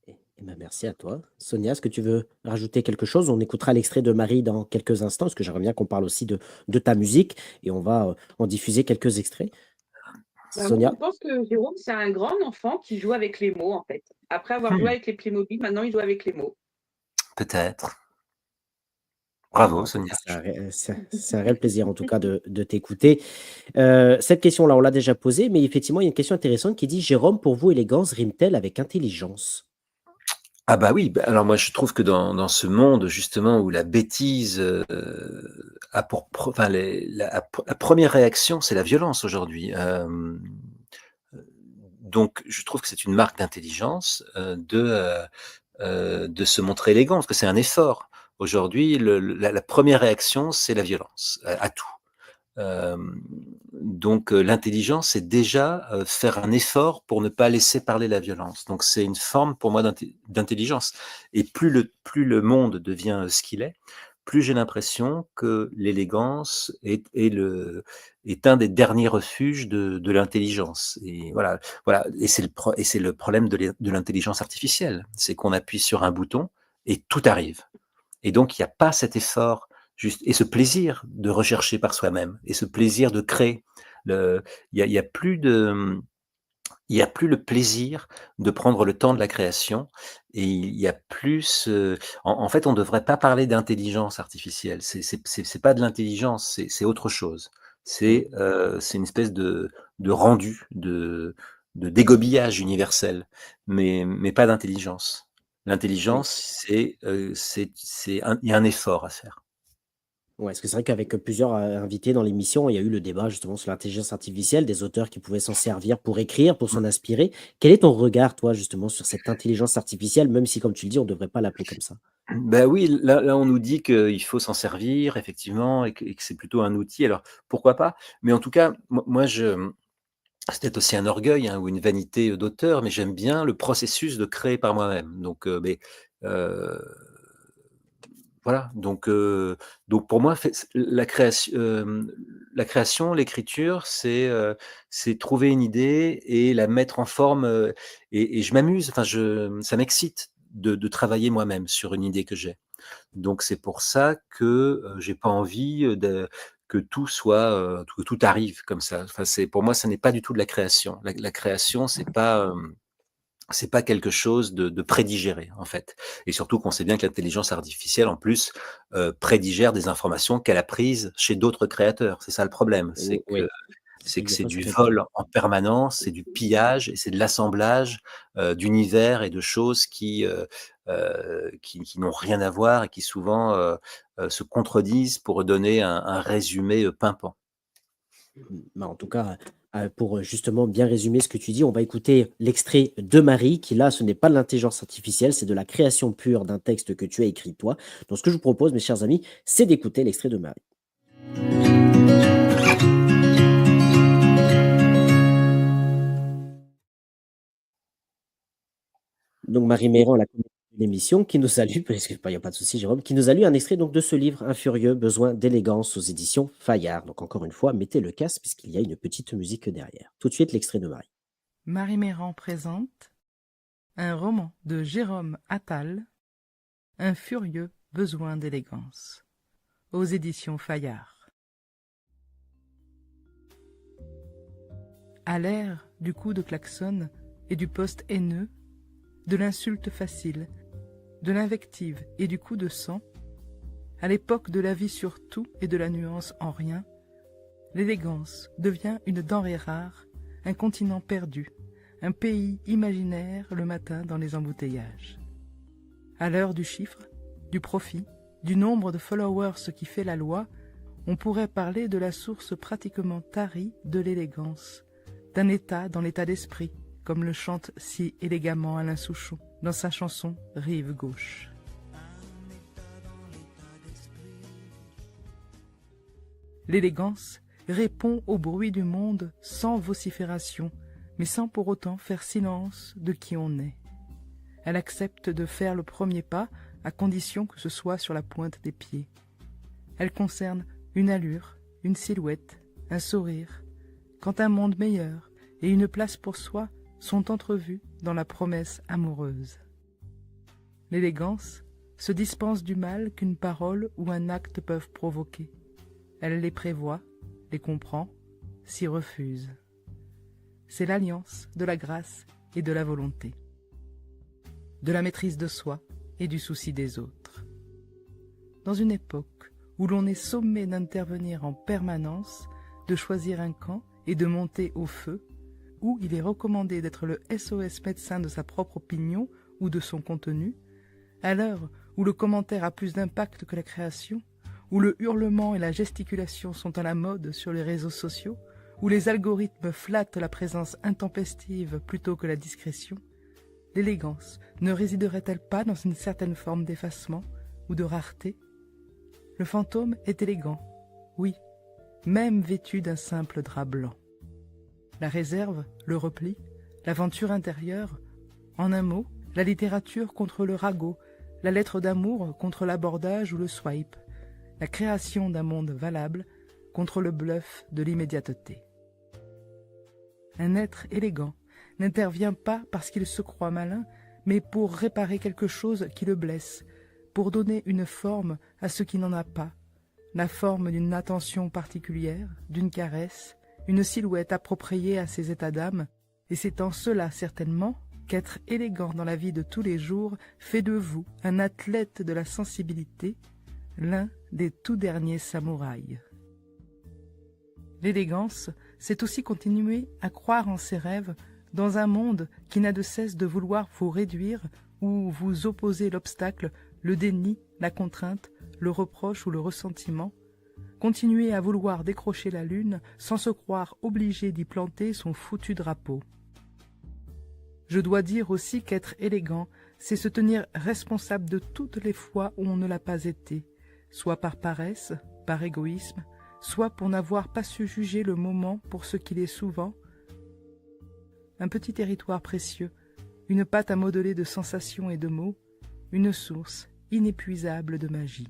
Eh ben, merci à toi. Sonia, est-ce que tu veux rajouter quelque chose? On écoutera l'extrait de Marie dans quelques instants, parce que j'aimerais bien qu'on parle aussi de ta musique et on va en diffuser quelques extraits. Bah, moi, je Sonia? pense que Jérôme, c'est un grand enfant qui joue avec les mots, en fait. Après avoir joué Mmh. avec les Playmobil, maintenant il joue avec les mots. Peut-être. Eh ben, Bravo en tout cas, Sonia. c'est un réel plaisir en tout cas de t'écouter. Cette question-là, on l'a déjà posée, mais effectivement, il y a une question intéressante qui dit: «Jérôme, pour vous, élégance rime-t-elle avec intelligence?» Ah bah oui, bah, alors moi je trouve que dans ce monde justement où la bêtise, a pour enfin la première réaction, c'est la violence aujourd'hui. Donc je trouve que c'est une marque d'intelligence, de se montrer élégant, parce que c'est un effort. Aujourd'hui, la 1re réaction, c'est la violence, à tout. Donc l'intelligence, c'est déjà, faire un effort pour ne pas laisser parler la violence. Donc c'est une forme pour moi d'intelligence. Et plus le monde devient, ce qu'il est, plus j'ai l'impression que l'élégance est un des derniers refuges de l'intelligence. Et voilà, et c'est le problème de l'intelligence artificielle. C'est qu'on appuie sur un bouton et tout arrive. Et donc, il n'y a pas cet effort juste, et ce plaisir de rechercher par soi-même, et ce plaisir de créer. Le, il y a plus de, il y a plus le plaisir de prendre le temps de la création, et il y a plus. En fait, on ne devrait pas parler d'intelligence artificielle. C'est pas de l'intelligence, c'est autre chose. Mmh. C'est une espèce de rendu, de dégobillage universel, mais pas d'intelligence. Oui. L'intelligence, il y a un effort à faire. Ouais, parce que c'est vrai qu'avec plusieurs, invités dans l'émission, il y a eu le débat justement sur l'intelligence artificielle, des auteurs qui pouvaient s'en servir pour écrire, pour s'en inspirer. Quel est ton regard, toi, justement, sur cette intelligence artificielle, même si, comme tu le dis, on ne devrait pas l'appeler comme ça? Ben oui, là, on nous dit qu'il faut s'en servir effectivement, et que c'est plutôt un outil. Alors pourquoi pas? Mais en tout cas, moi c'est peut-être aussi un orgueil, hein, ou une vanité, d'auteur, mais j'aime bien le processus de créer par moi-même. Donc heu, voilà, donc pour moi, fait la création, l'écriture, c'est trouver une idée et la mettre en forme, et je m'amuse, enfin ça m'excite de travailler moi-même sur une idée que j'ai. Donc c'est pour ça que, j'ai pas envie, que tout soit, que tout arrive comme ça. Enfin, pour moi, ça n'est pas du tout de la création. La création, c'est pas quelque chose de prédigéré, en fait. Et surtout qu'on sait bien que l'intelligence artificielle, en plus, prédigère des informations qu'elle a prises chez d'autres créateurs. C'est ça le problème, c'est Ou que oui, c'est c'est vrai que que des c'est fois, ça du fait peur. vol en permanence, c'est du pillage et c'est de l'assemblage, d'univers et de choses qui n'ont rien à voir et qui souvent, se contredisent pour donner un résumé, pimpant. Bah, en tout cas, pour, justement bien résumer ce que tu dis, on va écouter l'extrait de Marie qui là, ce n'est pas de l'intelligence artificielle, c'est de la création pure d'un texte que tu as écrit toi. Donc ce que je vous propose, mes chers amis, c'est d'écouter l'extrait de Marie. Donc Marie Meyran, la comédienne de l'émission, qui nous a lu parce que bah, il y a pas de souci Jérôme, qui nous a lu un extrait donc de ce livre, Un furieux besoin d'élégance aux éditions Fayard. Donc encore une fois, mettez le casque puisqu'il y a une petite musique derrière. Tout de suite l'extrait de Marie. Marie Meyran présente un roman de Jérôme Attal, Un furieux besoin d'élégance, aux éditions Fayard. À l'ère du coup de klaxon et du poste haineux, de l'insulte facile, de l'invective et du coup de sang, À l'époque de la vie sur tout et de la nuance en rien, l'élégance devient une denrée rare, un continent perdu, un pays imaginaire le matin dans les embouteillages. À l'heure du chiffre, du profit, du nombre de followers qui fait la loi, on pourrait parler de la source pratiquement tarie de l'élégance, d'un état dans l'état d'esprit, comme le chante si élégamment Alain Souchon dans sa chanson Rive gauche. L'élégance répond au bruit du monde sans vocifération, mais sans pour autant faire silence de qui on est. Elle accepte de faire le premier pas à condition que ce soit sur la pointe des pieds. Elle concerne une allure, une silhouette, un sourire, quand un monde meilleur et une place pour soi sont entrevus dans la promesse amoureuse. L'élégance se dispense du mal qu'une parole ou un acte peuvent provoquer. Elle les prévoit, les comprend, s'y refuse. C'est l'alliance de la grâce et de la volonté, de la maîtrise de soi et du souci des autres. Dans une époque où l'on est sommé d'intervenir en permanence, de choisir un camp et de monter au feu, où il est recommandé d'être le SOS médecin de sa propre opinion ou de son contenu, à l'heure où le commentaire a plus d'impact que la création, où le hurlement et la gesticulation sont à la mode sur les réseaux sociaux, où les algorithmes flattent la présence intempestive plutôt que la discrétion, l'élégance ne résiderait-elle pas dans une certaine forme d'effacement ou de rareté? Le fantôme est élégant, oui, même vêtu d'un simple drap blanc. La réserve, le repli, l'aventure intérieure, en un mot, la littérature contre le ragot, la lettre d'amour contre l'abordage ou le swipe, la création d'un monde valable contre le bluff de l'immédiateté. Un être élégant n'intervient pas parce qu'il se croit malin, mais pour réparer quelque chose qui le blesse, pour donner une forme à ce qui n'en a pas, la forme d'une attention particulière, d'une caresse, une silhouette appropriée à ses états d'âme, et c'est en cela certainement qu'être élégant dans la vie de tous les jours fait de vous un athlète de la sensibilité, l'un des tout derniers samouraïs. L'élégance, c'est aussi continuer à croire en ses rêves dans un monde qui n'a de cesse de vouloir vous réduire ou vous opposer l'obstacle, le déni, la contrainte, le reproche ou le ressentiment. Continuer à vouloir décrocher la lune sans se croire obligé d'y planter son foutu drapeau. Je dois dire aussi qu'être élégant, c'est se tenir responsable de toutes les fois où on ne l'a pas été, soit par paresse, par égoïsme, soit pour n'avoir pas su juger le moment pour ce qu'il est souvent. Un petit territoire précieux, une pâte à modeler de sensations et de mots, une source inépuisable de magie.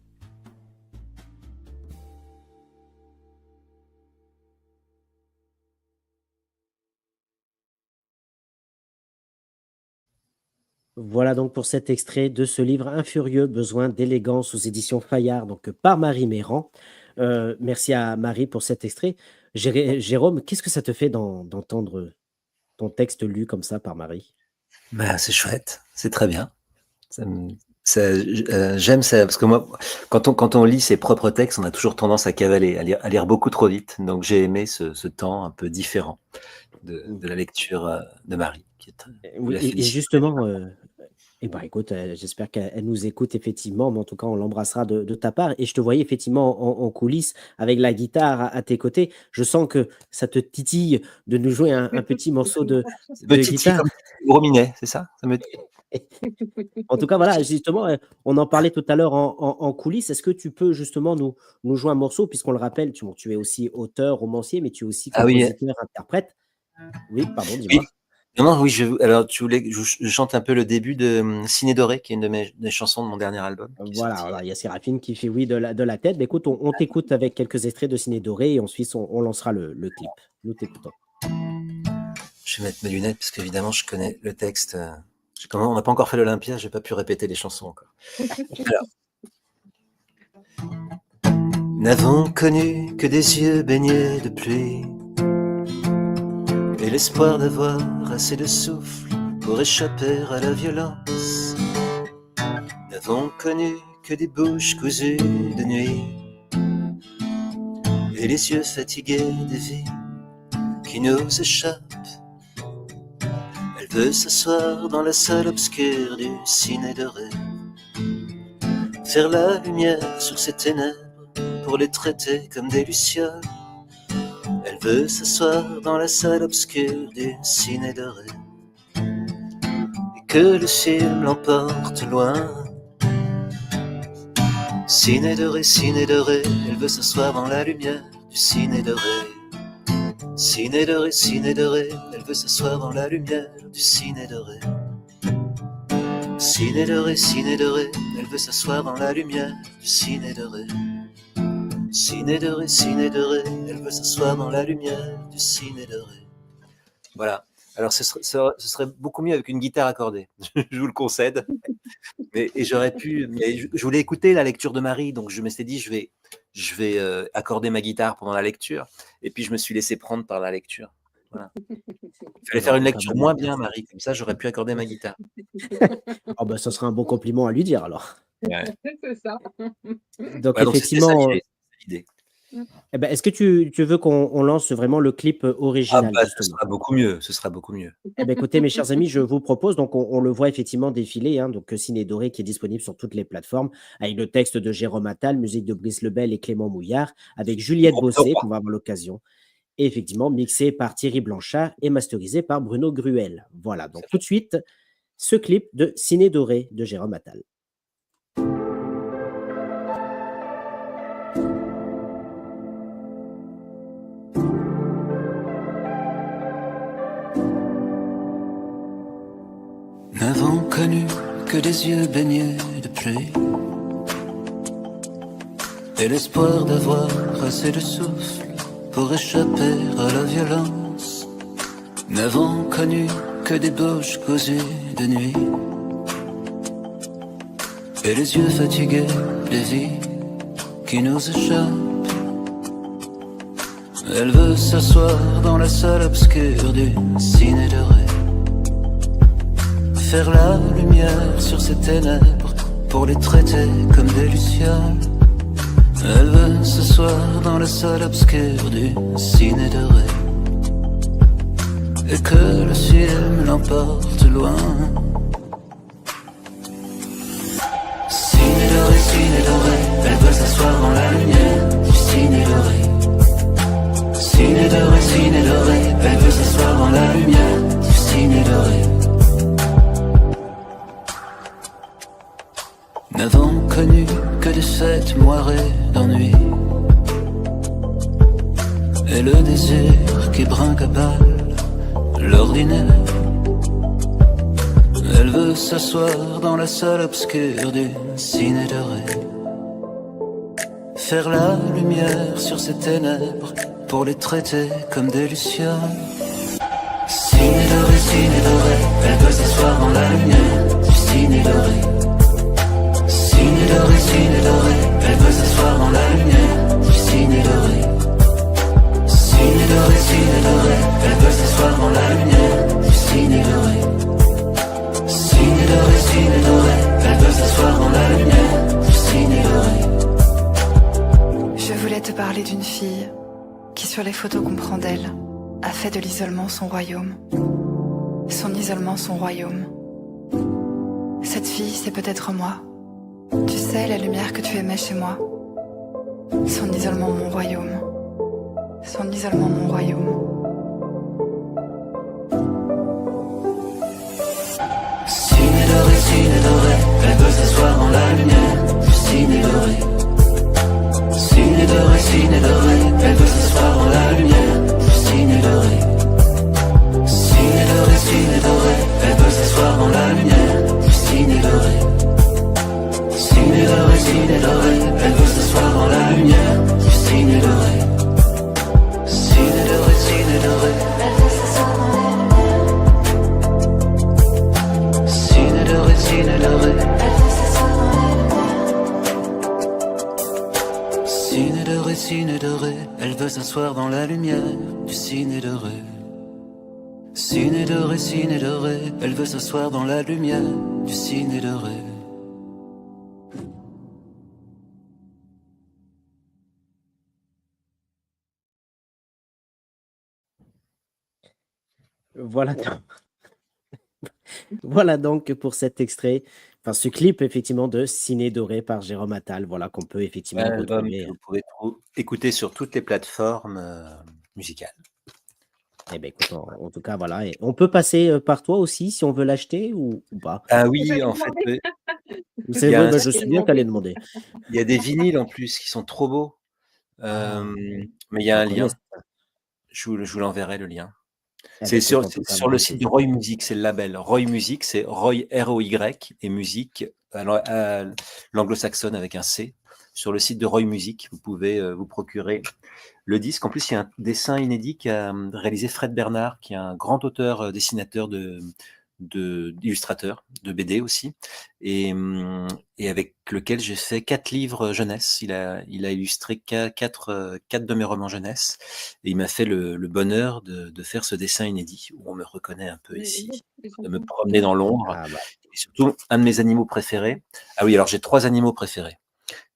Voilà donc pour cet extrait de ce livre Un furieux besoin d'élégance aux éditions Fayard, donc par Marie Méran. Merci à Marie pour cet extrait. Jérôme, qu'est-ce que ça te fait d'entendre ton texte lu comme ça par Marie? Ben, c'est chouette, c'est très bien. J'aime ça, parce que moi, quand on lit ses propres textes, on a toujours tendance à cavaler, à lire beaucoup trop vite. Donc j'ai aimé ce temps un peu différent de la lecture de Marie. Oui, et justement, écoute, j'espère qu'elle nous écoute effectivement, mais en tout cas, on l'embrassera de ta part. Et je te voyais effectivement en coulisses avec la guitare à tes côtés. Je sens que ça te titille de nous jouer un petit morceau de guitare. Comme Rominet, c'est ça, En tout cas, voilà, justement, on en parlait tout à l'heure en coulisses. Est-ce que tu peux justement nous jouer un morceau, puisqu'on le rappelle, tu es aussi auteur, romancier, mais tu es aussi compositeur, interprète. Oui, pardon, dis-moi. Oui, alors tu voulais que je chante un peu le début de Ciné Doré, qui est une de mes chansons de mon dernier album. Voilà, il y a Séraphine qui fait oui de la tête. Mais écoute, on t'écoute avec quelques extraits de Ciné Doré et ensuite on lancera le clip. Nous t'écoutons. Je vais mettre mes lunettes parce qu'évidemment je connais le texte. On n'a pas encore fait l'Olympia, j'ai pas pu répéter les chansons encore. Alors. N'avons connu que des yeux baignés de pluie et l'espoir d'avoir assez de souffle pour échapper à la violence. N'avons connu que des bouches cousues de nuit et les yeux fatigués des vies qui nous échappent. Elle veut s'asseoir dans la salle obscure du ciné doré, faire la lumière sur ces ténèbres pour les traiter comme des lucioles. Elle veut s'asseoir dans la salle obscure du ciné doré et que le film l'emporte loin. Ciné doré, elle veut s'asseoir dans la lumière du ciné doré. Ciné doré, elle veut s'asseoir dans la lumière du ciné doré. Ciné doré, elle veut s'asseoir dans la lumière du ciné doré. Ciné doré, elle veut s'asseoir dans la lumière du ciné doré. Voilà. Alors ce serait beaucoup mieux avec une guitare accordée, je vous le concède. Et j'aurais pu. Je voulais écouter la lecture de Marie, donc je m'étais dit je vais accorder ma guitare pendant la lecture. Et puis je me suis laissé prendre par la lecture. Voilà. Il fallait faire une lecture moins bien, Marie, comme ça j'aurais pu accorder ma guitare. Oh bah, ça serait un bon compliment à lui dire alors. Ouais. C'est ça. Donc Ouais, donc c'était ça effectivement, l'idée. eh ben, est-ce que tu veux qu'on lance vraiment le clip Ah original bah, ce justement? sera beaucoup mieux. Ce sera beaucoup mieux. Eh ben, écoutez, mes chers amis, je vous propose, donc on le voit effectivement défiler, hein, donc Ciné Doré qui est disponible sur toutes les plateformes, avec le texte de Jérôme Attal, musique de Brice Lebel et Clément Mouillard, avec Juliette Bossé, qu'on va avoir l'occasion, et effectivement mixé par Thierry Blanchard et masterisé par Bruno Gruel. Voilà, donc tout de suite, ce clip de Ciné Doré de Jérôme Attal. N'avons connu que des yeux baignés de pluie et l'espoir d'avoir assez de souffle pour échapper à la violence. N'avons connu que des bouches cousues de nuit et les yeux fatigués des vies qui nous échappent. Elle veut s'asseoir dans la salle obscure du ciné doré, faire la lumière sur ces ténèbres pour les traiter comme des lucioles. Elle veut s'asseoir dans la salle obscure du ciné doré et que le film l'emporte loin. Ciné doré, elle veut s'asseoir dans la lumière du ciné doré. Ciné doré, elle veut s'asseoir dans la lumière du ciné doré. N'avons connu que des fêtes moirées d'ennui et le désir qui brinque à balle l'ordinaire. Elle veut s'asseoir dans la salle obscure du ciné doré, faire la lumière sur ces ténèbres pour les traiter comme des lucioles. Ciné doré, elle veut s'asseoir dans la lumière du ciné doré. Ciné doré, elle veut s'asseoir dans la lumière du ciné doré. Ciné doré, elle veut s'asseoir dans la lumière du ciné doré. Ciné doré, elle veut s'asseoir dans la lumière du ciné doré. Je voulais te parler d'une fille qui sur les photos qu'on prend d'elle a fait de l'isolement son royaume. Son isolement son royaume. Cette fille, c'est peut-être moi. Tu sais, la lumière que tu aimais chez moi. Son isolement mon royaume. Son isolement mon royaume. Ciné doré, elle veut s'asseoir dans la lumière du ciné doré. Ciné doré, elle veut s'asseoir dans la lumière du ciné doré. Ciné doré, elle veut s'asseoir dans la lumière du ciné doré. Ciné doré, elle veut s'asseoir dans la lumière du ciné doré. Ciné doré, elle veut s'asseoir dans la lumière. Ciné doré, elle veut s'asseoir dans la lumière. Ciné doré, elle veut s'asseoir dans la lumière du ciné doré. Ciné doré, elle veut s'asseoir dans la lumière du ciné doré. Voilà donc voilà donc pour cet extrait, enfin ce clip effectivement de Ciné Doré par Jérôme Attal, voilà qu'on peut effectivement Album que retrouver, vous pouvez écouter sur toutes les plateformes musicales. eh beh, écoute, en tout cas voilà et on peut passer, par toi aussi si on veut l'acheter ou pas? Ah J'allais oui, en fait, demander, C'est il y a vrai, un bah, j'allais je sais bien que tu allais demander. demander. il y a des vinyles en plus qui sont trop beaux, Ah, mais il y a j'en un connais lien. ça. Je vous l'enverrai le lien. Eh beh, écoute en tout C'est cas sur avec le grand site de plaisir. Roy Music, c'est le label. Roy Music, c'est Roy R-O-Y et musique à l'anglo-saxonne avec un C. Sur le site de Roy Music, vous pouvez vous procurer le disque. En plus, il y a un dessin inédit qu'a réalisé Fred Bernard, qui est un grand auteur, dessinateur d'illustrateur, de BD aussi, et, et avec lequel j'ai fait 4 livres jeunesse. Il a illustré 4 de mes romans jeunesse, et il m'a fait le bonheur de faire ce dessin inédit, où on me reconnaît un peu ici, Ils sont de me beaux. promener dans l'ombre, Ah bah, et surtout un de mes animaux préférés. Ah oui, alors j'ai 3 animaux préférés,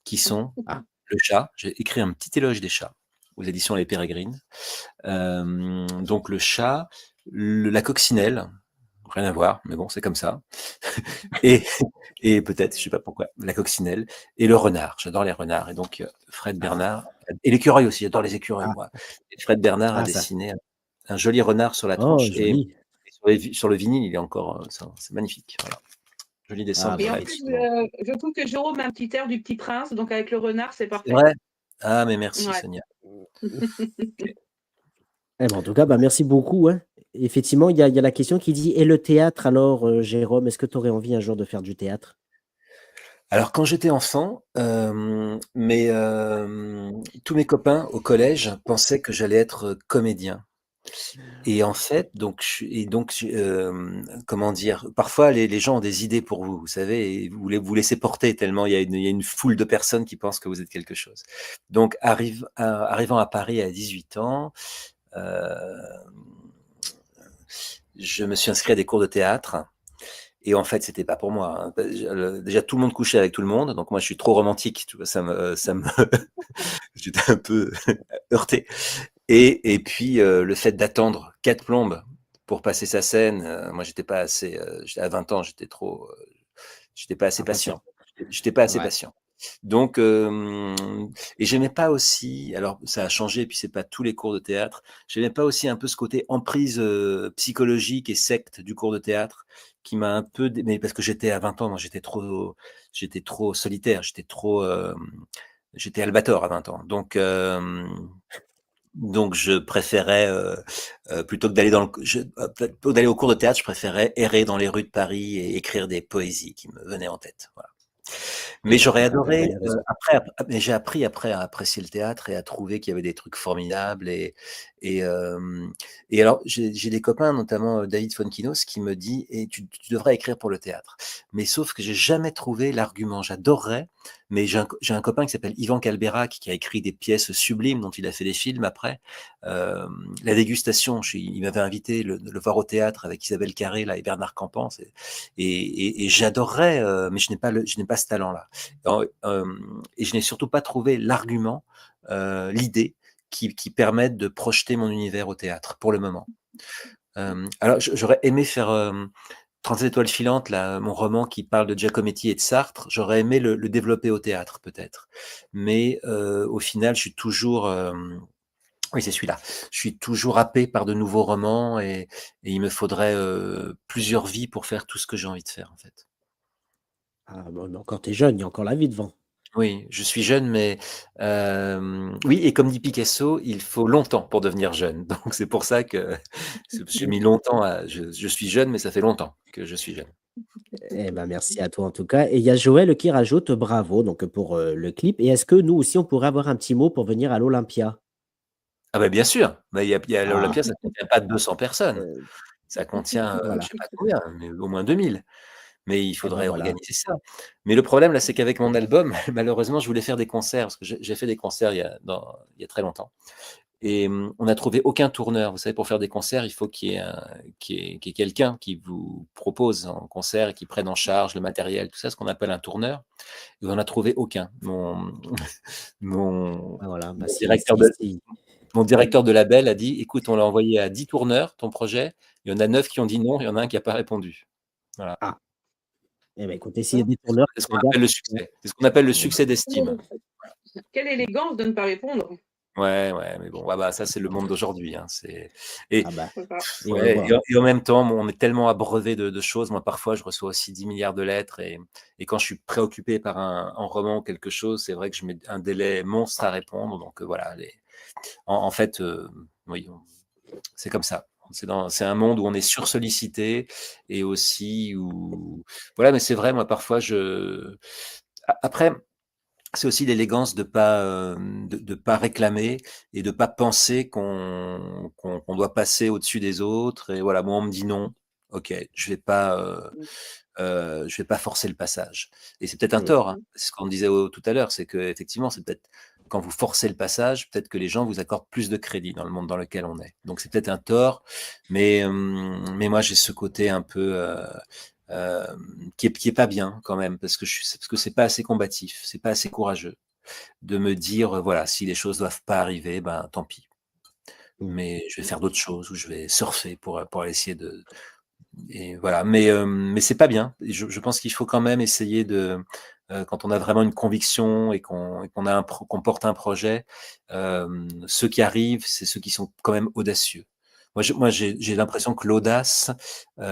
qui sont ah, le chat. J'ai écrit un petit éloge des chats aux éditions Les Pérégrines. Donc le chat, la coccinelle, rien à voir, mais bon, c'est comme ça. Et, et peut-être, je sais pas pourquoi, la coccinelle et le renard. J'adore les renards. Et donc Fred ah, Bernard et l'écureuil aussi. J'adore les écureuils, ah, moi. Et Fred Bernard a ah ça dessiné un joli renard sur la oh tranche et joli. sur le vinyle, il est encore, c'est magnifique. Voilà. Joli dessin Ah de Et bah, en Fred. plus, effectivement. je trouve que Jérôme a un petit air du Petit Prince, donc avec le renard, c'est C'est parfait. vrai. Ah, mais merci Ouais. Sonia. Eh ben, en tout cas, bah, merci beaucoup, hein. Effectivement, il y a la question qui dit: «Et le théâtre alors, Jérôme, est-ce que tu aurais envie un jour de faire du théâtre?» Alors quand j'étais enfant, tous mes copains au collège pensaient que j'allais être comédien. Et en fait, comment dire? Parfois les gens ont des idées pour vous, vous savez? Et vous laissez porter tellement il y a une foule de personnes qui pensent que vous êtes quelque chose. Donc arrivant à Paris à 18 ans, heu, je me suis inscrit à des cours de théâtre. Et en fait, c'était pas pour moi, hein. Déjà tout le monde couchait avec tout le monde, donc moi je suis trop romantique, tu vois? Ça me j'étais un peu heurté. Et puis, le fait d'attendre 4 plombes pour passer sa scène, moi j'étais pas assez, j'étais à 20 ans, j'étais pas assez patient. Impatient. J'étais pas assez Ouais. patient. Donc, et j'aimais pas aussi, alors ça a changé, puis c'est pas tous les cours de théâtre, j'aimais pas aussi un peu ce côté emprise, psychologique et secte du cours de théâtre qui m'a un peu mais parce que j'étais à 20 ans, moi j'étais trop solitaire, j'étais Albator à 20 ans. Donc je préférais, plutôt que d'aller plutôt d'aller au cours de théâtre, je préférais errer dans les rues de Paris et écrire des poésies qui me venaient en tête, voilà. Mais Eh ben, j'aurais écoute, tu adoré, bien raison. mais j'ai appris après à apprécier le théâtre et à trouver qu'il y avait des trucs formidables et hem et alors j'ai des copains, notamment, David Fonkinos, qui me dit: «Et tu devrais écrire pour le théâtre». Mais sauf que j'ai jamais trouvé l'argument. J'adorerais, mais j'ai un copain qui s'appelle Yvan Calberac, qui a écrit des pièces sublimes dont il a fait des films après. La Dégustation, il m'avait invité le voir au théâtre avec Isabelle Carré là et Bernard Campan, et j'adorerais, mais je n'ai pas ce talent-là. Et je n'ai surtout pas trouvé l'argument, l'idée qui permette de projeter mon univers au théâtre, pour le moment. Alors j'aurais aimé faire, 37 étoiles filantes, là, mon roman qui parle de Giacometti et de Sartre, j'aurais aimé le développer au théâtre peut-être. Mais, au final, je suis toujours, oui, c'est celui-là. Je suis toujours happé par de nouveaux romans et il me faudrait, plusieurs vies pour faire tout ce que j'ai envie de faire, en fait. Ah bah, mais encore tu es jeune, il y a encore la vie devant. Oui, je suis jeune, mais oui, et comme dit Picasso, il faut longtemps pour devenir jeune. Donc c'est pour ça que j'ai mis longtemps à je suis jeune, mais ça fait longtemps que je suis jeune. Eh ben, merci à toi en tout cas et il y a Joël qui rajoute: «Bravo» donc pour, le clip et est-ce que nous aussi on pourrait avoir un petit mot pour venir à l'Olympia? Ah bah, bien sûr, bah, il y a Ah, l'Olympia, ça contient pas 200 personnes. heu, Ça contient, je voilà. sais pas combien, mais au moins 2000. Mais il Et ben, faudrait voilà. organiser ça. Mais le problème là, c'est qu'avec mon album, malheureusement, je voulais faire des concerts parce que j'ai fait des concerts il y a très longtemps. Et on n'a trouvé aucun tourneur. Vous savez, pour faire des concerts, il faut qu'il y ait quelqu'un qui vous propose en concert et qui prenne en charge le matériel, tout ça, ce qu'on appelle un tourneur. Et on n'a trouvé aucun. Mon Bah, voilà, bah, mon si directeur si de si mon directeur de label a dit: «Écoute, on l'a envoyé à 10 tourneurs, ton projet, Il y en a 9 qui ont dit non, il y en a un qui n'a pas répondu. Voilà. Ah, eh ben, écoutez, s'il y a des tourneurs C'est qui ce qu'on regardent, appelle le succès. C'est ce qu'on appelle le succès d'estime. Quelle élégance de ne pas répondre. Ouais, mais bon, bah, ça, c'est le monde d'aujourd'hui, hein. Et ah bah, C'est ça. et on le ouais, voit. et en même temps, on est tellement abreuvé de choses. Moi, parfois, je reçois aussi 10 milliards de lettres et quand je suis préoccupé par un roman ou quelque chose, c'est vrai que je mets un délai monstre à répondre. Donc, voilà, en fait, oui, c'est comme ça. C'est un monde où on est sursollicité et aussi où voilà, mais c'est vrai, moi, parfois, après, c'est aussi l'élégance de pas réclamer et de pas penser qu'on doit passer au-dessus des autres et voilà, moi, on me dit: «Non», OK, je vais pas forcer le passage et c'est peut-être un Mmh. tort, hein. C'est ce qu'on disait tout à l'heure, c'est qu'effectivement, c'est peut-être quand vous forcez le passage, peut-être que les gens vous accordent plus de crédit dans le monde dans lequel on est. Donc c'est peut-être un tort, mais moi j'ai ce côté un peu, qui est pas bien quand même parce que c'est pas assez combatif, c'est pas assez courageux de me dire, voilà, si les choses doivent pas arriver, ben, tant pis. Mmh. Mais je vais faire d'autres choses ou je vais surfer pour essayer et voilà, mais c'est pas bien. Et je pense qu'il faut quand même essayer quand on a vraiment une conviction et qu'on porte un projet, ceux qui arrivent, c'est ceux qui sont quand même audacieux. Moi, j'ai l'impression que l'audace, il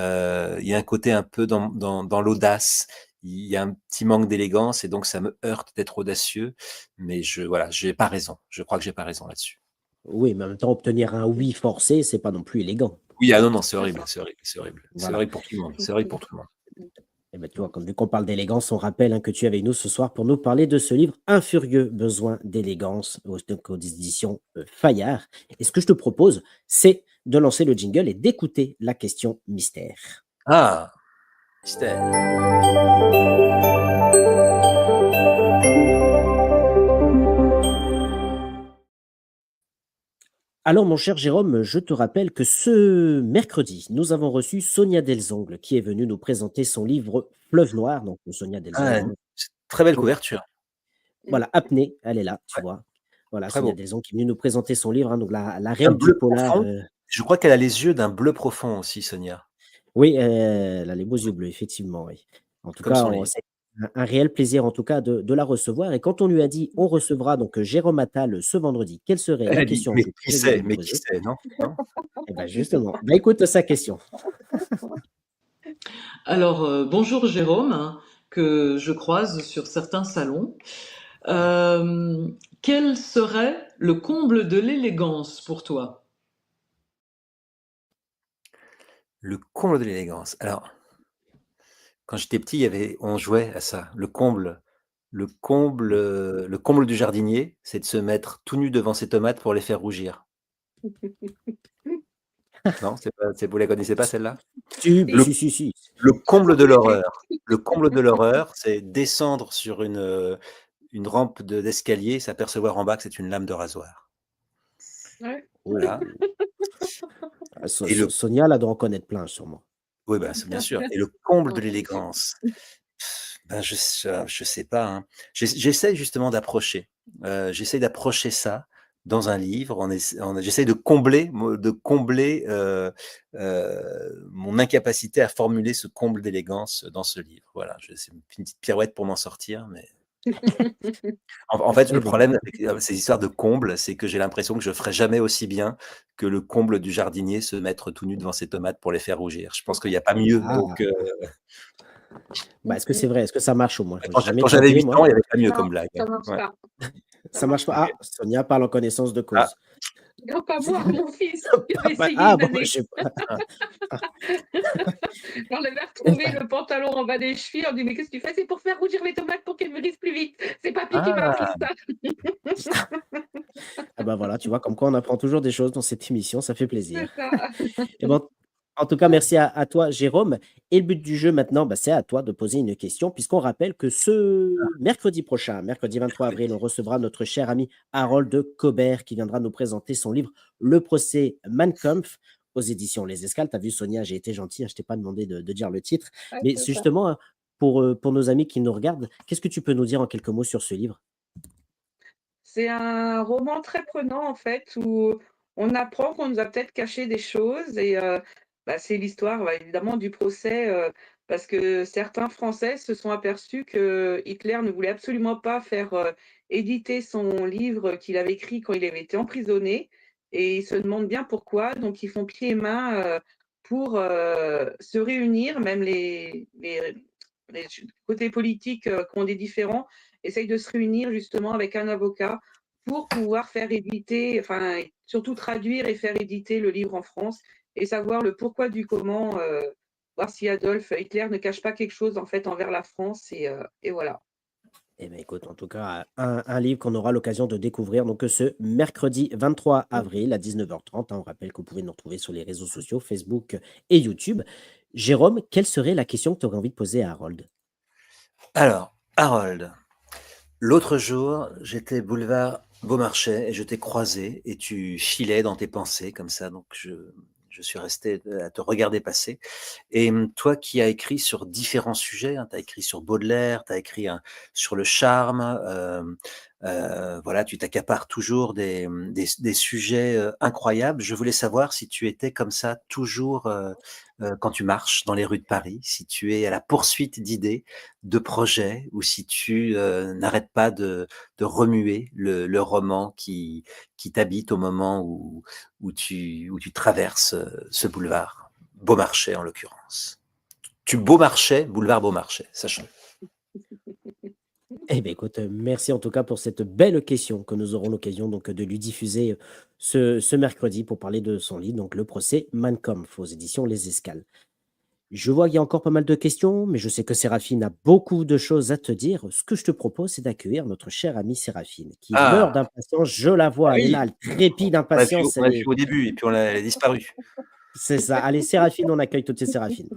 y a un côté un peu dans l'audace, il y a un petit manque d'élégance et donc ça me heurte d'être audacieux, mais voilà, j'ai pas raison. Je crois que j'ai pas raison là-dessus. Oui, mais en même temps, obtenir un oui forcé, c'est pas non plus élégant. Oui, ah non, c'est horrible, c'est horrible, c'est horrible. C'est Voilà. horrible pour tout le monde, c'est horrible pour tout le monde. Et ben, tu vois, comme vu qu'on parle d'élégance, on rappelle hein, que tu es avec nous ce soir pour nous parler de ce livre Un furieux besoin d'élégance donc aux éditions Fayard. Et ce que je te propose, c'est de lancer le jingle et d'écouter la question mystère. Ah! Mystère. Alors, mon cher Jérôme, je te rappelle que ce mercredi, nous avons reçu Sonia Delzongle qui est venue nous présenter son livre Fleuve Noir. Donc, Sonia Ah, Delzongle, hein, très belle oui, couverture. voilà, apnée, elle est là, tu Ouais, vois. Voilà, très Sonia beau. Delzongle qui est venue nous présenter son livre, hein, donc la Un reine du bleu polar. profond. Je crois qu'elle a les yeux d'un bleu profond aussi, Sonia, Oui, elle a les beaux yeux bleus, effectivement, oui. En tout comme cas, son livre. c'est un réel plaisir, en tout cas, de la recevoir. Et quand on lui a dit: «On recevra donc Jérôme Attal ce vendredi, quelle serait Elle la a dit: question «Mais que qui pourriez-vous c'est? lui Mais qui poser?» c'est?» Non? Non? Eh ben, justement, bah, écoute sa question. Alors, bonjour Jérôme, hein, que je croise sur certains salons. Quel serait le comble de l'élégance pour toi? Le comble de l'élégance. Alors, quand j'étais petit, on jouait à ça. Le comble du jardinier, c'est de se mettre tout nu devant ses tomates pour les faire rougir. Non, vous la connaissez pas celle-là? Si, Si, si. Le ça comble de semble logique. l'horreur. Le comble de l'horreur, c'est descendre sur une rampe d'escalier, s'apercevoir en bas que c'est une lame de rasoir. Ouais. Voilà. Ah, Et le Sonia, elle doit en connaître plein, sûrement. Oui, bah, c'est bien sûr. Et le comble de l'élégance, ben, je sais pas, hein. J'essaie justement d'approcher. J'essaie d'approcher ça dans un livre. J'essaie de combler mon incapacité à formuler ce comble d'élégance dans ce livre. Voilà, c'est une petite pirouette pour m'en sortir, mais en fait, Eh le ben, problème avec ces histoires de comble, c'est que j'ai l'impression que je ferai jamais aussi bien que le comble du jardinier, se mettre tout nu devant ses tomates pour les faire rougir. Je pense qu'il y a pas mieux. ah, Donc, bah, est-ce que c'est vrai? Est-ce que ça marche au moins? Moi, quand j'ai jamais j'avais tenté, 8 moi. ans, il y avait pas mieux Non, comme blague. ça marche Ouais. pas. Ça marche pas. OK. Ah, Sonia parle en connaissance de Ah, cause. Non, pas moi, mon fils. Il avait Bah, essayé ah une bon, année. je sais pas. On avait retrouvé le pantalon en bas des chevilles. On dit, mais qu'est-ce que tu fais? C'est pour faire rougir les tomates pour qu'elles mûrissent plus vite. C'est papy qui m'a appris ah, ça. Ah bah, voilà, tu vois, comme quoi on apprend toujours des choses dans cette émission, ça fait C'est plaisir. ça. Et bon, en tout cas, merci à toi, Jérôme. Et le but du jeu maintenant, bah, c'est à toi de poser une question, puisqu'on rappelle que ce mercredi prochain, mercredi 23 avril, on recevra notre cher ami Harold Cobert qui viendra nous présenter son livre Le procès Mein Kampf aux éditions Les Escales. Tu as vu, Sonia, j'ai été gentil, hein, je t'ai pas demandé de dire le titre. Ouais, Mais c'est c'est ça. justement hein, pour nos amis qui nous regardent, qu'est-ce que tu peux nous dire en quelques mots sur ce livre? C'est un roman très prenant, en fait, où on apprend qu'on nous a peut-être caché des choses et bah, c'est l'histoire, évidemment du procès, parce que certains Français se sont aperçus que Hitler ne voulait absolument pas faire, éditer son livre qu'il avait écrit quand il avait été emprisonné et ils se demandent bien pourquoi. Donc ils font pied et main, pour, se réunir, même les côtés politiques, qui ont des différends, essayent de se réunir justement avec un avocat pour pouvoir faire éditer, enfin, et surtout traduire et faire éditer le livre en France et savoir le pourquoi du comment, voir si Adolf Hitler ne cache pas quelque chose en fait envers la France et voilà. Eh bien, écoute, en tout cas, un livre qu'on aura l'occasion de découvrir donc ce mercredi 23 avril à 19h30, hein. On rappelle que vous pouvez nous retrouver sur les réseaux sociaux, Facebook et YouTube. Jérôme, quelle serait la question que tu aurais envie de poser à Harold? Alors, Harold, l'autre jour, j'étais boulevard Beaumarchais et je t'ai croisé et tu filais dans tes pensées comme ça, donc je suis resté à te regarder passer. Et toi qui as écrit sur différents sujets, hein, tu as écrit sur Baudelaire, tu as écrit sur le charme, voilà, tu t'accapares toujours des sujets incroyables. Je voulais savoir si tu étais comme ça toujours quand tu marches dans les rues de Paris, si tu es à la poursuite d'idées, de projets, ou si tu n'arrêtes pas de remuer le roman qui t'habite au moment où tu traverses ce boulevard, Beaumarchais en l'occurrence. Tu Beaumarchais, boulevard Beaumarchais, sachant. Eh bien, écoute, merci en tout cas pour cette belle question que nous aurons l'occasion donc de lui diffuser ce mercredi pour parler de son livre, donc le procès Mein Kampf aux éditions Les Escales. Je vois qu'il y a encore pas mal de questions, mais je sais que Séraphine a beaucoup de choses à te dire. Ce que je te propose, c'est d'accueillir notre chère amie Séraphine, qui meurt Ah, d'impatience. Je la ah vois, elle est oui, là, elle trépide d'impatience. on l'a vu au début et puis elle a disparu. C'est ça. Allez, Séraphine, on accueille toutes ces Séraphines.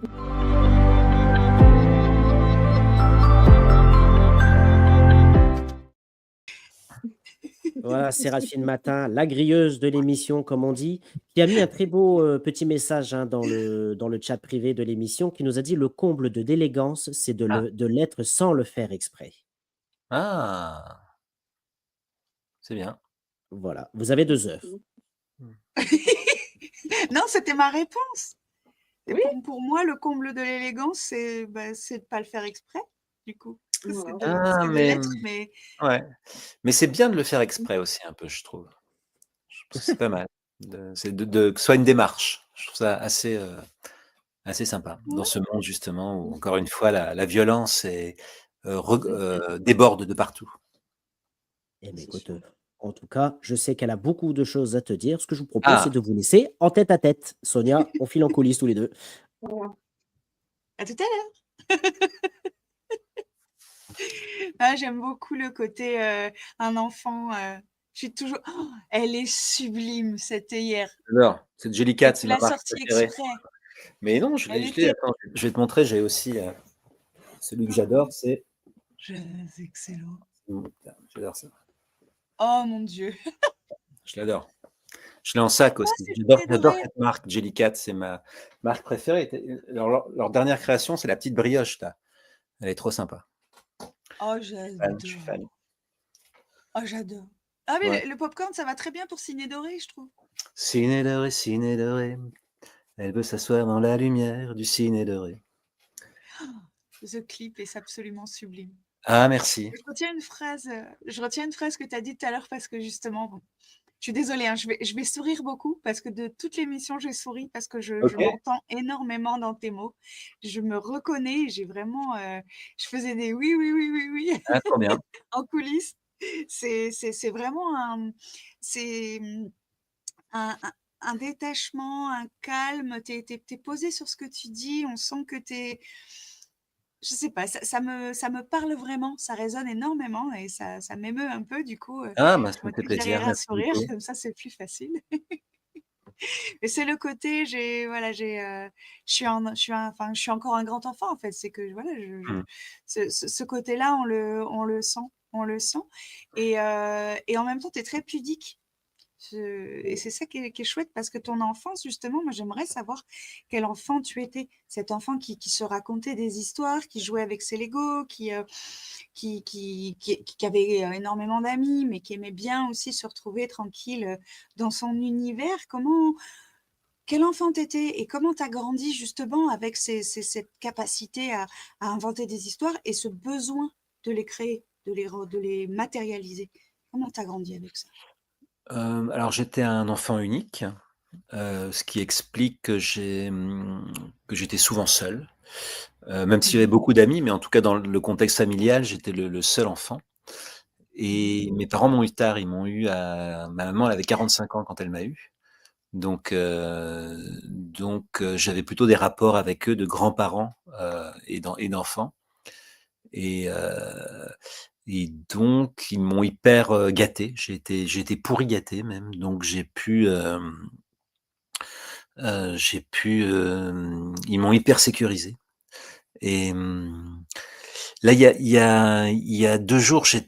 Voilà, Séraphine Matin, la grilleuse de l'émission, comme on dit, qui a mis un très beau petit message hein, dans le chat privé de l'émission, qui nous a dit le comble de d'élégance, c'est Ah, de l'être sans le faire exprès. ah, c'est bien. Voilà, vous avez 2 heures. Non, c'était ma réponse. Et Oui, pour moi, le comble de l'élégance, c'est de pas le faire exprès, du coup. voilà. Ah, C'est de mais l'être, mais ouais, mais c'est bien de le faire exprès aussi un peu, je trouve. Je pense que c'est pas mal. C'est que ce soit une démarche. Je trouve ça assez sympa dans ouais, ce monde justement où encore une fois la violence déborde de partout. Eh bien, C'est écoute, sûr. en tout cas, je sais qu'elle a beaucoup de choses à te dire. Ce que je vous propose, c'est Ah, de vous laisser en tête à tête. Sonia, on file en coulisses tous les 2. Voilà. à tout à l'heure. Ah, j'aime beaucoup le côté un enfant. Je suis toujours. Oh, elle est sublime, c'était hier. j'adore. Cette Jelly Et Cat, c'est tu ma l'as marque sortie préférée. exprès. Mais non, Elle était. attends, je vais te montrer, j'ai aussi celui que j'adore, c'est Excellent. j'adore ça. Oh mon Dieu. Je l'adore. Je l'ai en sac Ah, aussi. c'est J'adore doré. cette marque, Jellycat, c'est ma marque préférée. Leur dernière création, c'est la petite brioche, là. Elle est trop sympa. Oh, Je suis fan. j'adore. Oh, j'adore. Ah, mais Ouais. le popcorn, ça va très bien pour ciné doré, je trouve. Ciné doré. Elle veut s'asseoir dans la lumière du ciné doré. The clip est absolument sublime. Ah, merci. Je retiens une phrase que tu as dit tout à l'heure parce que justement, bon, je suis désolée, hein, je vais sourire beaucoup parce que de toutes les missions, j'ai souri parce que je Ok. m'entends énormément dans tes mots. Je me reconnais, j'ai vraiment, je faisais des oui, oui, oui, oui, oui Ah, trop bien. en coulisses. C'est vraiment c'est, un détachement, un calme. Tu es posé sur ce que tu dis. On sent que tu es je sais pas, ça me parle vraiment, ça résonne énormément et ça m'émeut un peu. Du coup, Ah, bah, ça je me me fait plaisir. déclarerai un Merci sourire, beaucoup. comme ça, c'est plus facile. Et c'est le côté, je suis encore un grand enfant, en fait. C'est que, voilà, Hmm. ce côté-là, on le sent, on le sent. Et en même temps, tu es très pudique. Et c'est ça qui est chouette parce que ton enfance, justement, moi j'aimerais savoir quel enfant tu étais. Cet enfant qui se racontait des histoires, qui jouait avec ses Legos, qui avait énormément d'amis, mais qui aimait bien aussi se retrouver tranquille dans son univers. quel enfant t'étais et comment tu as grandi justement avec cette capacité à inventer des histoires et ce besoin de les créer, de les matérialiser? Comment tu as grandi avec ça? Alors j'étais un enfant unique, ce qui explique que j'étais souvent seul, même si j'avais Mmh. beaucoup d'amis, mais en tout cas dans le contexte familial, j'étais le seul enfant Mmh. et mes parents m'ont eu tard. Ils m'ont eu à ma maman, elle avait 45 ans quand elle m'a eu. J'avais plutôt des rapports avec eux de grands-parents, et d'enfants et heu et donc ils m'ont hyper, gâté. J'ai été pourri gâté même, donc ils m'ont hyper sécurisé et là, il y a 2 jours, j'ai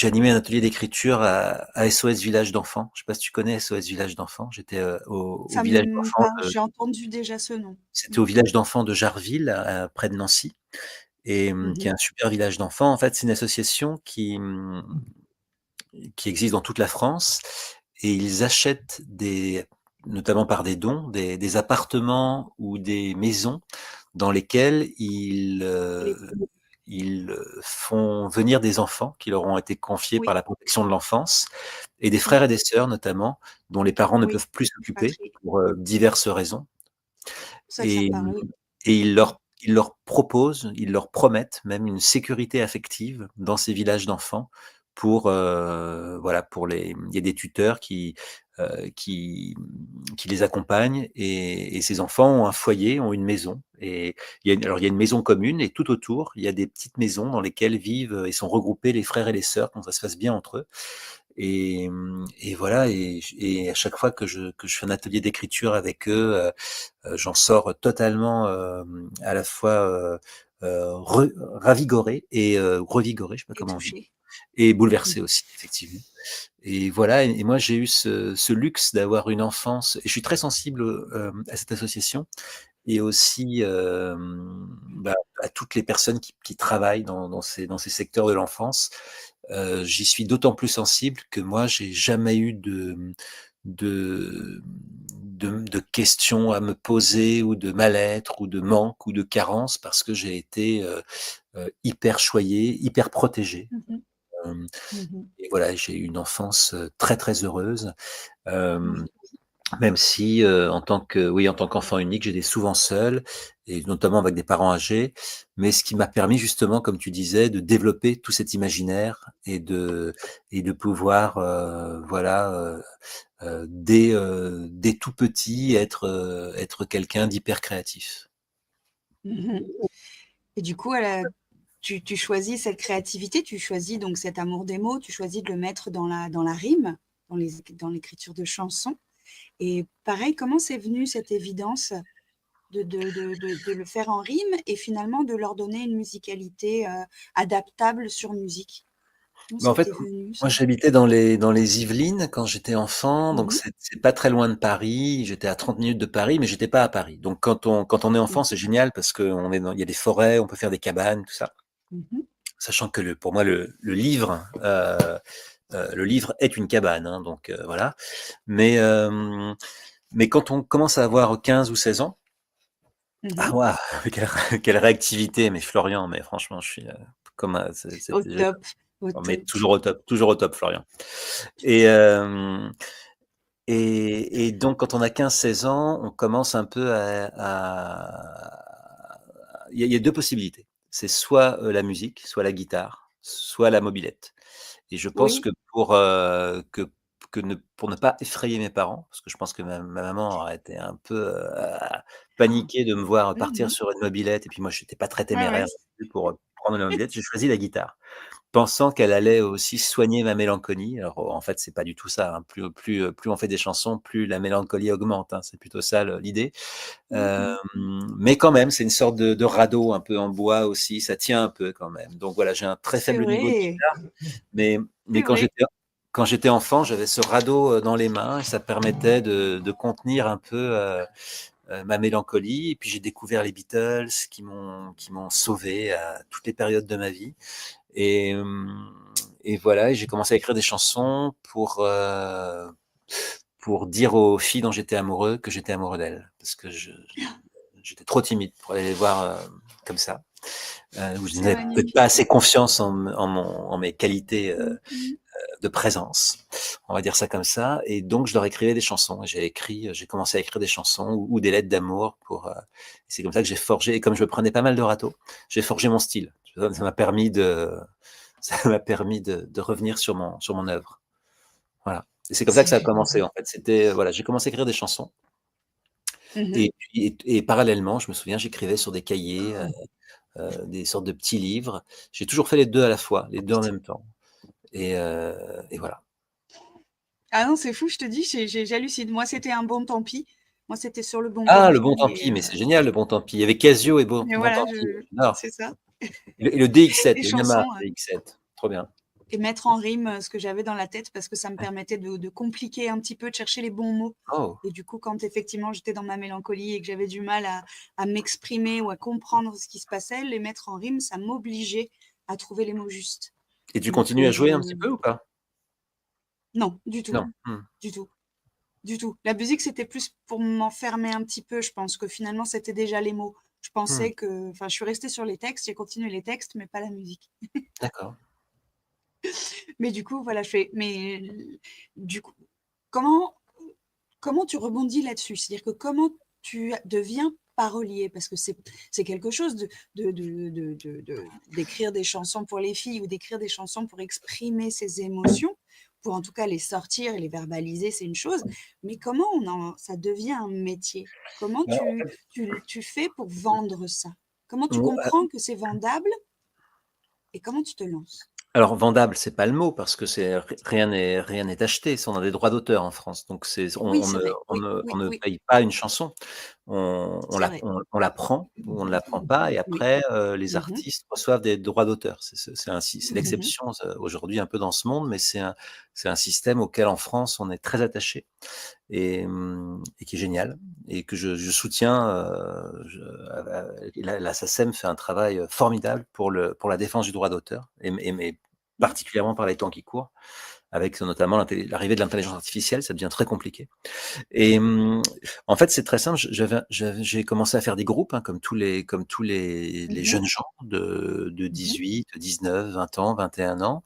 animé un atelier d'écriture à SOS Village d'enfants. Je sais pas si tu connais SOS Village d'enfants? J'étais, au Ça village me d'enfants parle, j'ai entendu déjà ce nom. c'était au village d'enfants de Jarville, près de Nancy et qui est Mmh. un super village d'enfants. En fait, c'est une association qui existe dans toute la France et ils achètent notamment par des dons, des appartements ou des maisons dans lesquelles Les ils font venir des enfants qui leur ont été confiés par Oui, la protection de l'enfance et des oui, frères et des sœurs notamment, dont les parents ne oui, peuvent plus une s'occuper fratrie. pour, diverses raisons Ça me et parle, oui. et ils leur promettent même une sécurité affective dans ces villages d'enfants pour, voilà, il y a des tuteurs qui les accompagnent et ces enfants ont un foyer, ont une maison et il y a une maison commune et tout autour, il y a des petites maisons dans lesquelles vivent et sont regroupés les frères et les sœurs, donc ça se passe bien entre eux et voilà et à chaque fois que je fais un atelier d'écriture avec eux, j'en sors totalement, à la fois, ravigoré et revigoré, je sais pas Et comment on dit touché. et Mmh. bouleversé aussi, effectivement et voilà et moi j'ai eu ce luxe d'avoir une enfance et je suis très sensible, à cette association et aussi, à toutes les personnes qui travaillent dans ces secteurs de l'enfance. J'y suis d'autant plus sensible que moi, j'ai jamais eu de de questions à me poser ou de mal-être ou de manque ou de carence parce que j'ai été, hyper choyé, hyper protégé. Mmh mh. Hem Mmh. et voilà, j'ai eu une enfance, très, très heureuse. Hem Oui. Même si, en tant qu'enfant unique, j'étais souvent seul et notamment avec des parents âgés. Mais ce qui m'a permis justement, comme tu disais, de développer tout cet imaginaire et de pouvoir, voilà, dès tout petit être quelqu'un d'hyper créatif. Mmh. Et du coup, tu choisis cette créativité, tu choisis donc cet amour des mots, tu choisis de le mettre dans la rime, dans l'écriture de chansons. Et pareil, comment c'est venu cette évidence de le faire en rime et finalement de leur donner une musicalité, adaptable sur musique? Comment Bah, en ça fait, t'est venu moi ça? j'habitais dans les Yvelines quand j'étais enfant, donc Mmh. c'est pas très loin de Paris. J'étais à 30 minutes de Paris, mais j'étais pas à Paris. Donc quand on est enfant, Mmh. c'est génial parce il y a des forêts, on peut faire des cabanes, tout ça. Mmh. Sachant que pour moi le livre est une cabane, hein, donc voilà. Mais mais quand on commence à avoir 15 ou 16 ans, ah Mmh. waouh, quelle réactivité, mais Florian, mais franchement, je suis comme Au top, au mais top. toujours au top, Florian. Et, hem, et donc, quand on a 15 16 ans, on commence un peu il y a deux possibilités. C'est soit la musique, soit la guitare, soit la mobilette. Et je pense Oui. que pour ne pas effrayer mes parents, parce que je pense que ma maman aurait été un peu paniquée de me voir partir Mmh. sur une mobilette, et puis moi, je n'étais pas très Ouais, ouais. téméraire pour prendre la mobilette. J'ai choisi la guitare. Pensant qu'elle allait aussi soigner ma mélancolie. Alors, en fait, c'est pas du tout ça, hein. Plus on fait des chansons, plus la mélancolie augmente, hein. C'est plutôt ça l'idée. Mmh. Mais quand même, c'est une sorte de radeau un peu en bois aussi, ça tient un peu quand même. Donc voilà, j'ai un très C'est faible niveau de vrai, guitare, mais c'est vrai. quand j'étais enfant, j'avais ce radeau, dans les mains et ça permettait de contenir un peu, ma mélancolie et puis j'ai découvert les Beatles qui m'ont sauvé à toutes les périodes de ma vie. Et, et voilà, et j'ai commencé à écrire des chansons pour dire aux filles dont j'étais amoureux que j'étais amoureux d'elles. Parce que j'étais trop timide pour aller les voir comme ça. Où je C'est n'avais peut-être pas magnifique. assez confiance en mes qualités Mhm. de présence, on va dire ça comme ça. Et donc, je leur écrivais des chansons. J'ai commencé à écrire des chansons ou des lettres d'amour c'est comme ça que j'ai forgé. Et comme je me prenais pas mal de râteaux, j'ai forgé mon style. Ça m'a permis de revenir sur mon œuvre. Voilà. Et c'est comme ça C'est que ça a génial. commencé, en fait. C'était, voilà, j'ai commencé à écrire des chansons. Mhm. Et parallèlement, je me souviens, j'écrivais sur des cahiers, des sortes de petits livres. J'ai toujours fait les deux à la fois, les deux en même temps. Et voilà. Ah non, c'est fou, je te dis, j'hallucine. Moi, c'était un bon tant pis. Moi, c'était sur le bon tant Ah, le bon pis. tant pis, mais c'est génial, le bon tant pis. Il y avait Casio et Mais bon voilà, tant pis. J'adore. c'est ça. Et le DX7, Les le Yamaha chansons, DX7. Trop bien. et mettre en rime ce que j'avais dans la tête parce que ça me permettait de compliquer un petit peu, de chercher les bons mots. Oh, Et du coup, quand effectivement j'étais dans ma mélancolie et que j'avais du mal à m'exprimer ou à comprendre ce qui se passait, les mettre en rime, ça m'obligeait à trouver les mots justes. et tu Donc, continues à jouer un petit peu ou pas? non, du tout, Non. du tout, du tout. La musique, c'était plus pour m'enfermer un petit peu. Je pense que finalement, c'était déjà les mots. Je pensais que, enfin, je suis restée sur les textes, j'ai continué les textes, mais pas la musique. D'accord. Mais du coup, voilà, mais du coup, comment, comment tu rebondis là-dessus? C'est-à-dire que comment tu deviens parolier? Parce que c'est quelque chose d'écrire des chansons pour les filles ou d'écrire des chansons pour exprimer ses émotions, pour en tout cas les sortir et les verbaliser, c'est une chose. Mais comment ça devient un métier? Comment Alors, en tu fais pour vendre ça? Comment tu fait, comprends que c'est vendable et comment tu te lances? alors vendable, c'est pas le mot parce que rien n'est acheté. On a des droits d'auteur en France, donc Oui, c'est vrai. Oui, on oui, ne oui, paye pas une chanson. c'est vrai. On la prend ou on ne la prend pas, et Oui. après les Mhm. artistes reçoivent des droits d'auteur. C'est Mhm. l'exception aujourd'hui un peu dans ce monde, mais c'est un système auquel en France on est très attaché et qui est génial et que je soutiens. La SACEM fait un travail formidable pour la défense du droit d'auteur mais particulièrement par les temps qui courent, avec notamment l'arrivée de l'intelligence artificielle, ça devient très compliqué. Et en fait, c'est très simple. J'ai commencé à faire des groupes, hein, comme tous les Mhm. jeunes gens de Mhm. 18, 19, 20 ans, 21 ans.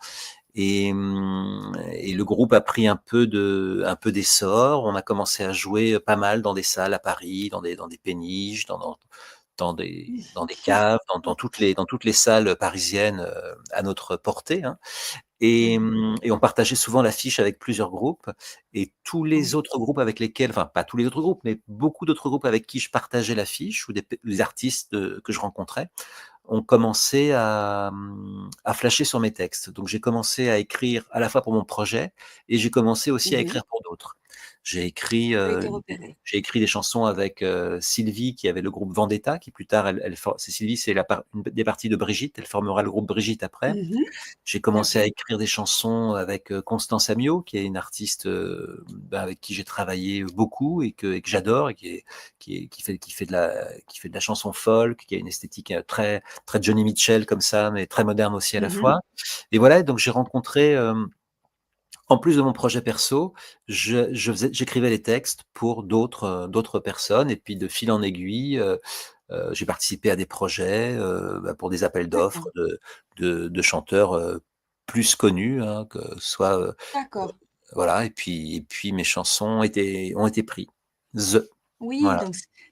Et le groupe a pris un peu d'essor. On a commencé à jouer pas mal dans des salles à Paris, dans des péniches, dans des caves, dans toutes les salles parisiennes à notre portée, hein. Et on partageait souvent l'affiche avec plusieurs groupes, et tous les Oui. autres groupes avec lesquels, enfin pas tous les autres groupes, mais beaucoup d'autres groupes avec qui je partageais l'affiche ou des artistes que je rencontrais, ont commencé à flasher sur mes textes. Donc j'ai commencé à écrire à la fois pour mon projet et j'ai commencé aussi à Mhm. écrire pour d'autres. J'ai écrit, Tu as été repéré. j'ai écrit des chansons avec Sylvie qui avait le groupe Vendetta, qui plus tard, c'est Sylvie, c'est une des parties de Brigitte, elle formera le groupe Brigitte après. Mhm. J'ai commencé à D'accord. écrire des chansons avec Constance Amiot, qui est une artiste avec qui j'ai travaillé beaucoup et que j'adore, et qui fait de la chanson folk, qui a une esthétique très, très Johnny Mitchell comme ça, mais très moderne aussi à la Mhm. fois. Et voilà, donc j'ai rencontré, en plus de mon projet perso, j'écrivais les textes pour d'autres personnes, et puis de fil en aiguille, j'ai participé à des projets pour des appels D'accord. d'offres de chanteurs plus connus, hein, que ce soit D'accord. voilà, et puis mes chansons ont été prises. Oui, Voilà.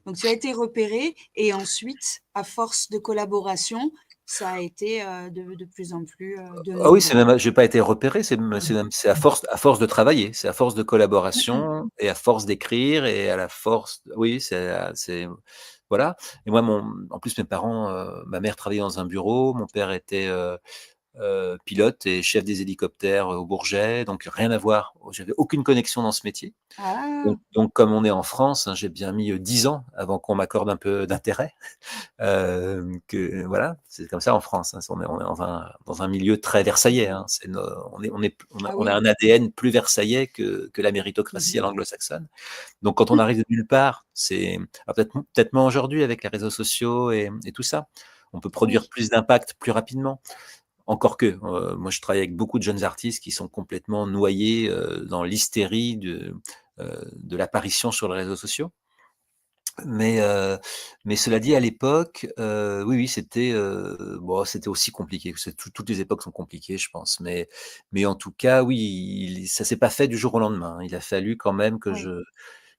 donc tu as été repéré et ensuite, à force de collaboration, ça a été de plus en plus de Ah oui, nombreux. j'ai pas été repéré, c'est à force de travailler, c'est à force de Mhm. collaboration et à force d'écrire et à la force, oui, voilà. Et moi, en plus, mes parents, ma mère travaillait dans un bureau, mon père était pilote et chef des hélicoptères au Bourget, donc rien à voir. J'avais aucune connexion dans ce métier. Ah, Donc comme on est en France, hein, j'ai bien mis 10 ans avant qu'on m'accorde un peu d'intérêt. Voilà, c'est comme ça en France, hein. On est dans un milieu très versaillais, hein. On a oui. un ADN plus versaillais que la méritocratie à Mhm. l'anglo-saxonne. Donc quand on arrive de nulle part, peut-être moins aujourd'hui avec les réseaux sociaux et tout ça, on peut produire Oui. plus d'impact plus rapidement. Encore que, moi je travaille avec beaucoup de jeunes artistes qui sont complètement noyés dans l'hystérie de l'apparition sur les réseaux sociaux. Mais, cela dit, à l'époque, oui, oui, c'était, bon, c'était aussi compliqué. Toutes les époques sont compliquées, je pense. Mais en tout cas, oui, ça s'est pas fait du jour au lendemain, hein. Il a fallu quand même Oui,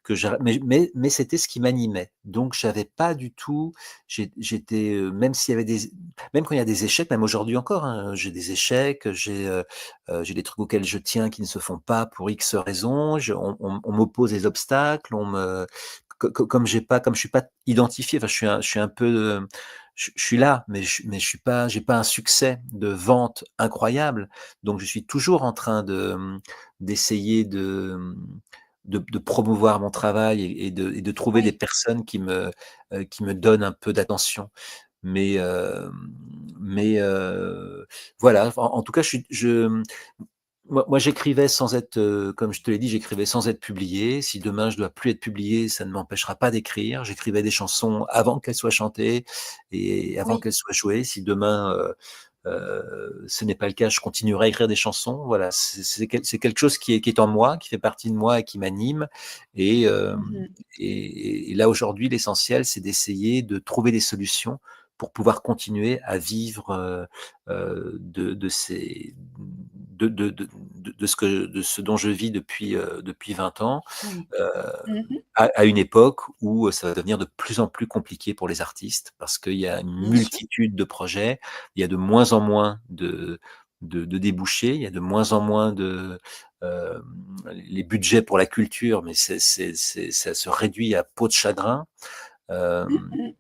que j'arr mais c'était ce qui m'animait. Donc j'avais pas du tout j'étais, même quand il y a des échecs, même aujourd'hui encore, hein, j'ai des échecs, j'ai des trucs auxquels je tiens qui ne se font pas pour X raisons, on m'oppose des obstacles, on me comme je suis pas identifié, enfin je suis un peu, je suis là, mais je suis pas j'ai pas un succès de vente incroyable, donc je suis toujours en train d'essayer de promouvoir mon travail et de trouver des oui. personnes qui me donnent un peu d'attention. Mais, mais, voilà, en tout cas, moi, j'écrivais sans être, comme je te l'ai dit, j'écrivais sans être publié. Si demain je dois plus être publié, ça ne m'empêchera pas d'écrire. J'écrivais des chansons avant qu'elles soient chantées et avant Oui. qu'elles soient jouées. Si demain, ce n'est pas le cas, je continuerai à écrire des chansons. Voilà, c'est quelque chose qui est en moi, qui fait partie de moi et qui m'anime. Et, Mmh. et là, aujourd'hui, l'essentiel, c'est d'essayer de trouver des solutions pour pouvoir continuer à vivre de ces de ce dont je vis depuis 20 ans, Oui. heu, Mmh. à une époque où ça va devenir de plus en plus compliqué pour les artistes parce qu'il y a une Bien sûr. multitude de projets, il y a de moins en moins de débouchés, il y a de moins en moins hem, les budgets pour la culture, mais ça se réduit à peau de chagrin. Mmh Hem mh.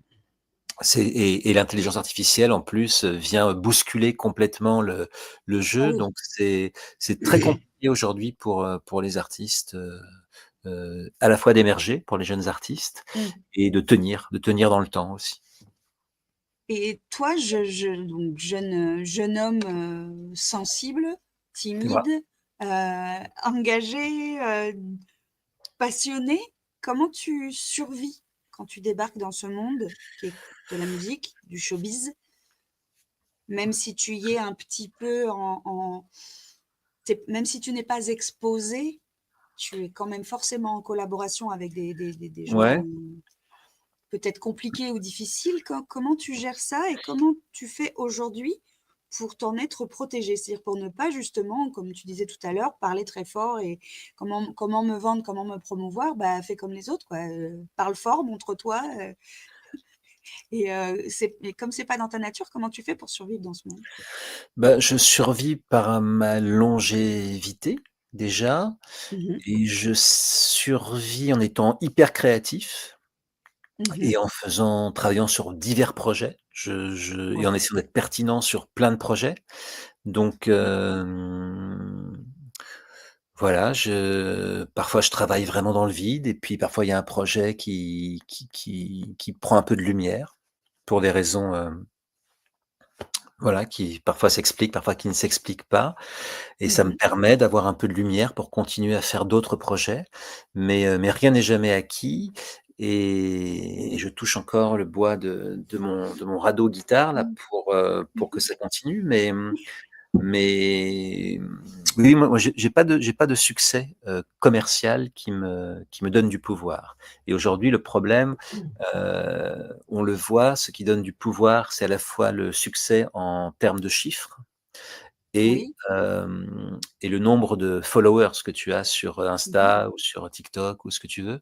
et l'intelligence artificielle, en plus, vient bousculer complètement le Ah jeu. oui. Donc c'est très compliqué aujourd'hui pour les artistes, à la fois d'émerger, pour les jeunes artistes Mmh. et de tenir dans le temps aussi. Et toi, donc jeune homme, sensible, Tu vois? timide, engagé, passionné, comment tu survis quand tu débarques dans ce monde qui est de la musique, du showbiz? Même si tu y es un petit peu même si tu n'es pas exposé, tu es quand même forcément en collaboration avec des gens, Ouais. peut-être compliqués ou difficiles. Comment tu gères ça et comment tu fais aujourd'hui pour t'en être protégé? C'est-à-dire pour ne pas justement, comme tu disais tout à l'heure, parler très fort et comment me vendre, comment me promouvoir? Bah, fais comme les autres quoi, parle fort, montre-toi, et comme c'est pas dans ta nature, comment tu fais pour survivre dans ce monde? Bah, je survis par ma longévité, déjà, Mmh mh. et je survis en étant hyper créatif. Mmh. Et en travaillant sur divers projets, et en Ouais. essayant d'être pertinent sur plein de projets. Donc, voilà, parfois je travaille vraiment dans le vide et puis parfois il y a un projet qui prend un peu de lumière pour des raisons, voilà, qui parfois s'expliquent, parfois qui ne s'expliquent pas, et ça me Mmh. permet d'avoir un peu de lumière pour continuer à faire d'autres projets. Mais rien n'est jamais acquis, et je touche encore le bois de mon radeau guitare là Mmh. pour que Mmh. ça continue. Mais oui, moi j'ai pas de succès, commercial qui me donne du pouvoir, et aujourd'hui le problème, on le voit, ce qui donne du pouvoir, c'est à la fois le succès en termes de chiffres Oui. et le nombre de followers que tu as sur Mmh. Insta ou sur TikTok ou ce que tu veux,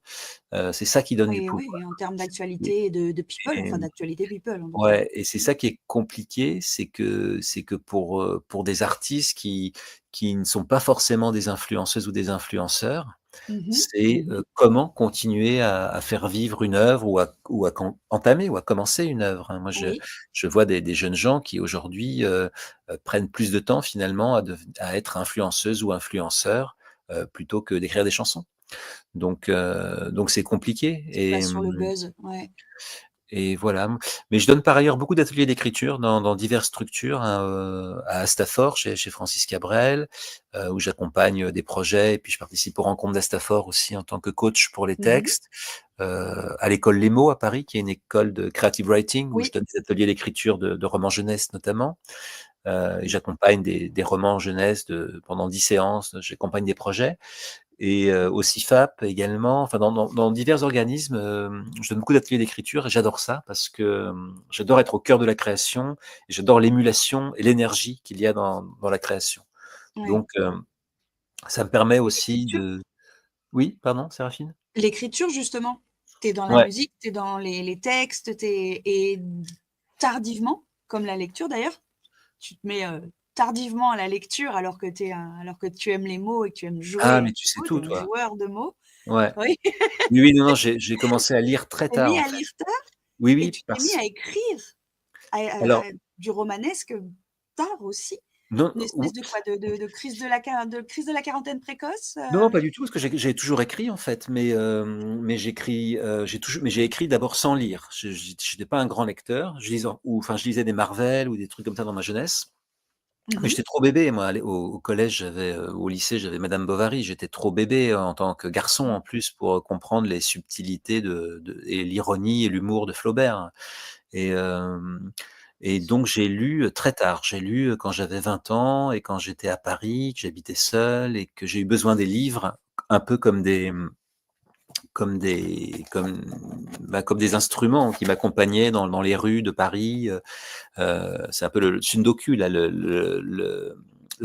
c'est ça qui donne du Oui, pouvoir. oui, en termes Et d'actualité et de people, et enfin d'actualité people en tout cas. ouais, et c'est ça qui est compliqué, c'est que pour des artistes qui ne sont pas forcément des influenceuses ou des influenceurs, Mmh. c'est, Mmh. comment continuer à faire vivre une œuvre ou à entamer ou à commencer une œuvre, hein. Moi, Oui. je vois des jeunes gens qui aujourd'hui, prennent plus de temps finalement à être influenceuses ou influenceurs, plutôt que d'écrire des chansons. Donc c'est compliqué, C'est pas sur le buzz, ouais. et voilà. Mais je donne par ailleurs beaucoup d'ateliers d'écriture dans diverses structures, hein, à Astafor chez Francis Cabrel, où j'accompagne, des projets, et puis je participe aux rencontres d'Astafor aussi en tant que coach pour les Mmh. textes. À l'école Les Mots à Paris, qui est une école de creative writing où je Oui. donne des ateliers d'écriture de romans jeunesse notamment, et Mmh. j'accompagne des romans jeunesse pendant 10 séances, j'accompagne des projets. et au CIFAP également, enfin dans divers organismes, je donne beaucoup d'ateliers d'écriture et j'adore ça parce que j'adore être au cœur de la création et j'adore l'émulation et l'énergie qu'il y a dans la création. Ouais. Donc, ça me permet aussi L'écriture? de oui, pardon, Séraphine? L'écriture, justement. Tu es dans la Ouais. musique, tu es dans les textes, et tardivement, comme la lecture d'ailleurs, tu te mets tardivement à la lecture alors que tu aimes les mots et que tu aimes jouer Ah, mais avec tu les sais mots, tout, tu es un toi. joueur de mots. Ouais. Oui, Oui, oui, non, non, j'ai commencé à lire très tu t'es mis tard, en à fait. lire tard Oui, et oui, tu t'es mis parce à écrire alors du romanesque tard aussi. non, Une espèce de quoi? De crise de crise de la quarantaine précoce? non, pas du tout, parce que j'ai toujours écrit, en fait, mais j'écris, j'ai écrit d'abord sans lire. J'étais pas un grand lecteur. Je lisais des Marvel ou des trucs comme ça dans ma jeunesse, mais Mmh. j'étais trop bébé, moi, au collège, au lycée, j'avais Madame Bovary. J'étais trop bébé, en tant que garçon, en plus, pour comprendre les subtilités et l'ironie et l'humour de Flaubert. Et donc j'ai lu très tard. J'ai lu quand j'avais 20 ans et quand j'étais à Paris, que j'habitais seul et que j'ai eu besoin des livres un peu comme des instruments qui m'accompagnaient dans les rues de Paris. C'est un peu le tsundoku là, le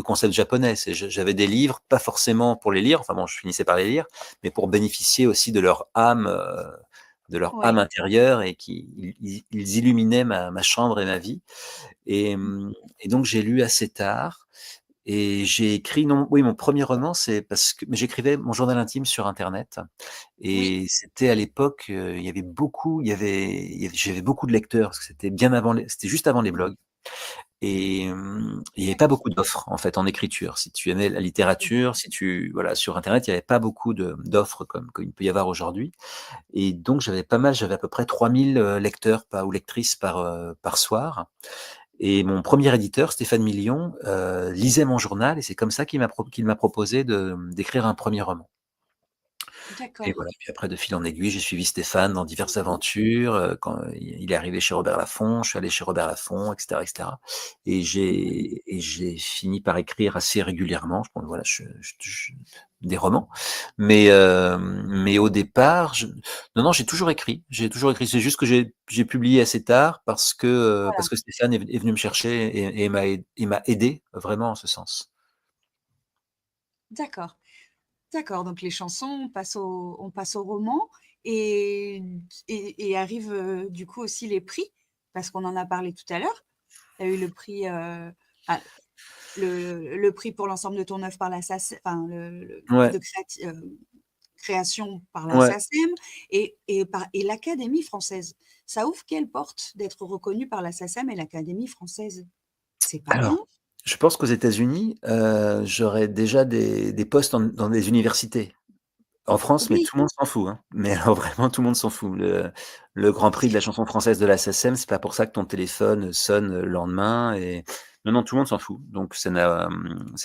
concept japonais. J'avais des livres, pas forcément pour les lire, enfin bon, je finissais par les lire, mais pour bénéficier aussi de leur âme Ouais. intérieure et ils illuminaient ma chambre et ma vie. Et, et donc j'ai lu assez tard et j'ai écrit, non, oui, mon premier roman, c'est parce que mais j'écrivais mon journal intime sur internet Oui. et c'était à l'époque, j'avais beaucoup de lecteurs parce que c'était juste avant les blogs. Et il y avait pas beaucoup d'offres, en fait, en écriture. Si tu aimais la littérature, voilà, sur internet, il y avait pas beaucoup d'offres comme il peut y avoir aujourd'hui. Et donc j'avais à peu près 3000 lecteurs ou lectrices par soir. Et mon premier éditeur, Stéphane Million, lisait mon journal et c'est comme ça qu'il m'a proposé d'écrire un premier roman. Et D'accord. voilà, puis après de fil en aiguille, j'ai suivi Stéphane dans diverses aventures, quand il est arrivé chez Robert Laffont, je suis allé chez Robert Laffont, et cetera, et cetera. Et j'ai fini par écrire assez régulièrement, je pense, voilà, des romans. Mais au départ, non, non, j'ai toujours écrit. C'est juste que j'ai publié assez tard parce que Stéphane est venu me chercher et m'a aidé vraiment en ce sens. D'accord. D'accord, donc les chansons, on passe au roman, et arrivent, du coup aussi les prix, parce qu'on en a parlé tout à l'heure. Tu as eu le prix, ah, le prix pour l'ensemble de ton œuvre par la SACEM, enfin le Ouais, de création par la ouais. SACEM, et l'Académie française. Ça ouvre quelle porte d'être reconnu par la SACEM et l'Académie française? C'est pas rien? Alors, je pense qu'aux États-Unis, j'aurais déjà des postes dans des universités. En France, mais Oui, tout le monde s'en fout, hein. Mais alors vraiment tout le monde s'en fout. Le grand prix de c'est la fou. chanson française de la SACEM, c'est pas pour ça que ton téléphone sonne le lendemain et non, non, tout le monde s'en fout. Donc c'est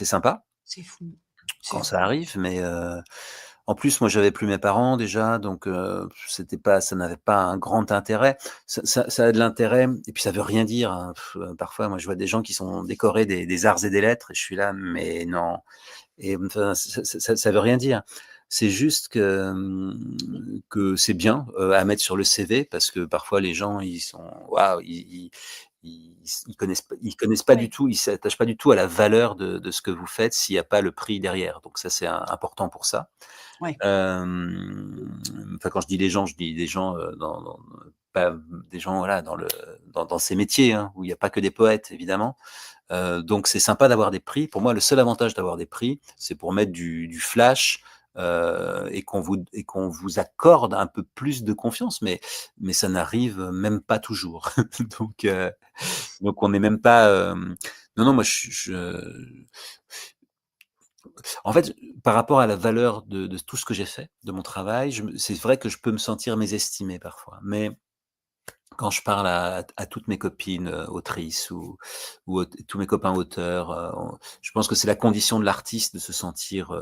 sympa C'est fou. C'est quand fou. ça arrive, mais en plus, moi, j'avais plus mes parents déjà, donc ça n'avait pas un grand intérêt. Ça a de l'intérêt et puis ça veut rien dire, hein. Parfois, moi, je vois des gens qui sont décorés des arts et des lettres et je suis là: «Mais non». Et enfin, ça veut rien dire. C'est juste que c'est bien, à mettre sur le CV parce que parfois les gens ils sont waouh, ils connaissent pas du Ouais, tout, ils s'attachent pas du tout à la valeur de ce que vous faites s'il y a pas le prix derrière. Donc ça, c'est important pour ça. ouais. Enfin, quand je dis les gens, je dis des gens, pas des gens, voilà, dans ces métiers, hein, où il y a pas que des poètes évidemment. Donc c'est sympa d'avoir des prix. Pour moi, le seul avantage d'avoir des prix, c'est pour mettre du flash, et qu'on vous accorde un peu plus de confiance, mais ça n'arrive même pas toujours. Donc heu, donc on n'est même pas, non, non, moi en fait, par rapport à la valeur de tout ce que j'ai fait, de mon travail, c'est vrai que je peux me sentir mésestimé parfois, mais quand je parle à toutes mes copines, autrices ou tous mes copains auteurs, je pense que c'est la condition de l'artiste de se sentir,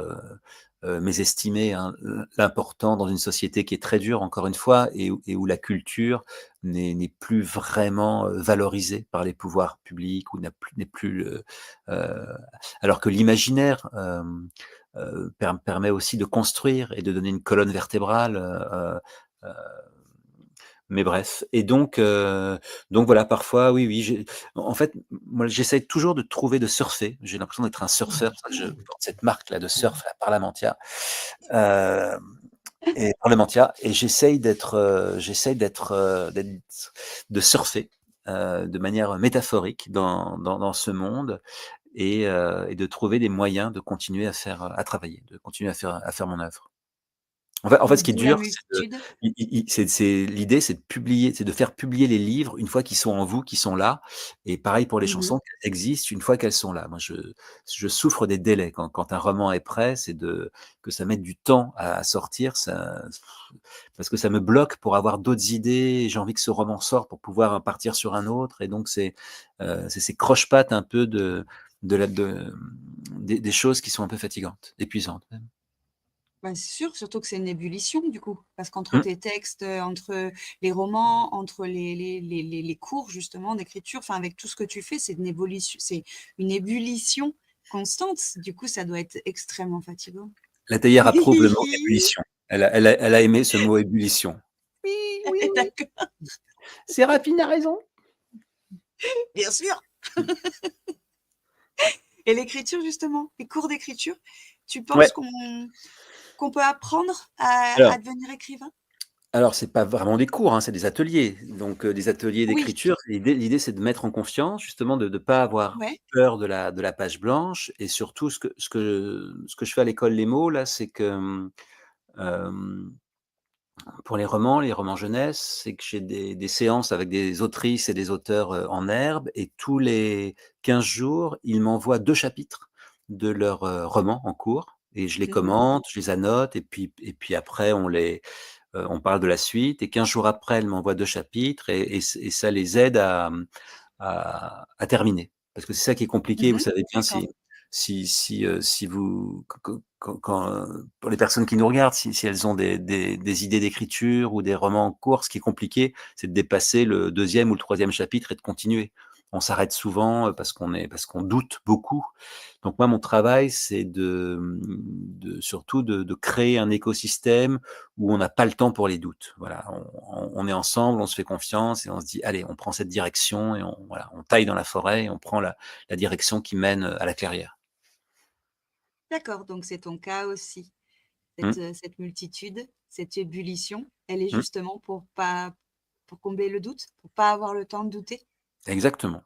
mésestimé, hein. L'important dans une société qui est très dure encore une fois et où la culture n'est plus vraiment, valorisée par les pouvoirs publics ou n'est plus, heu alors que l'imaginaire, permet aussi de construire et de donner une colonne vertébrale. Mais bref, et donc voilà, parfois, oui, oui, en fait, moi, j'essaie toujours de surfer. J'ai l'impression d'être un surfeur, c'est pour ça que je porte cette marque-là de surf, la Parlementia, euh, et Parlementia, et de surfer de manière métaphorique dans ce monde, et de trouver des moyens de continuer à travailler, de continuer à faire mon œuvre. En fait, ce qui est D'où la dur, c'est de multitude. l'idée, c'est de publier, c'est de faire publier les livres une fois qu'ils sont en vous, qu'ils sont là, et pareil pour les Mhm. chansons, qu'elles existent une fois qu'elles sont là. Moi, je souffre des délais quand un roman est prêt, c'est que ça mette du temps à sortir, ça, parce que ça me bloque pour avoir d'autres idées, j'ai envie que ce roman sorte pour pouvoir partir sur un autre, et donc c'est ces croche-pattes un peu des choses qui sont un peu fatigantes, épuisantes même. Ben, c'est sûr, surtout que c'est une ébullition du coup, parce qu'entre Mmh. tes textes, entre les romans, entre les cours justement d'écriture, enfin avec tout ce que tu fais, c'est une ébullition constante. Du coup, ça doit être extrêmement fatigant. La théière approuve le mot ébullition. Elle a aimé ce mot ébullition. Oui, oui, oui. D'accord, Séraphine a raison. bien sûr. Et l'écriture justement, les cours d'écriture, tu Ouais. penses qu'on peut apprendre Alors, à devenir écrivain? alors c'est pas vraiment des cours, hein, c'est des ateliers. Donc, des ateliers Oui, d'écriture. L'idée, c'est de mettre en confiance, justement, de ne pas avoir ouais. peur de la page blanche. Et surtout, ce que je fais à l'école Les Mots, là, c'est que, pour les romans jeunesse, c'est que j'ai des séances avec des autrices et des auteurs, en herbe, et tous les 15 jours, ils m'envoient 2 chapitres de leurs, romans en cours, et je les Mhm. commente, je les annote, et puis après on parle de la suite, et 15 jours après, elles m'envoient 2 chapitres, et ça les aide à terminer. Parce que c'est ça qui est compliqué, vous Mhm. savez bien, D'accord. si vous pour les personnes qui nous regardent, si elles ont des idées d'écriture ou des romans en cours, ce qui est compliqué, c'est de dépasser le deuxième ou le troisième chapitre et de continuer. On s'arrête souvent, parce qu'on doute beaucoup. Donc moi, mon travail, c'est surtout de créer un écosystème où on n'a pas le temps pour les doutes. Voilà, on est ensemble, on se fait confiance, et on se dit: «Allez, on prend cette direction», et voilà, on taille dans la forêt et on prend la direction qui mène à la clairière. D'accord, donc c'est ton cas aussi. Mmh, Cette multitude, cette ébullition, elle est mmh, justement pour combler le doute, pour pas avoir le temps de douter? exactement.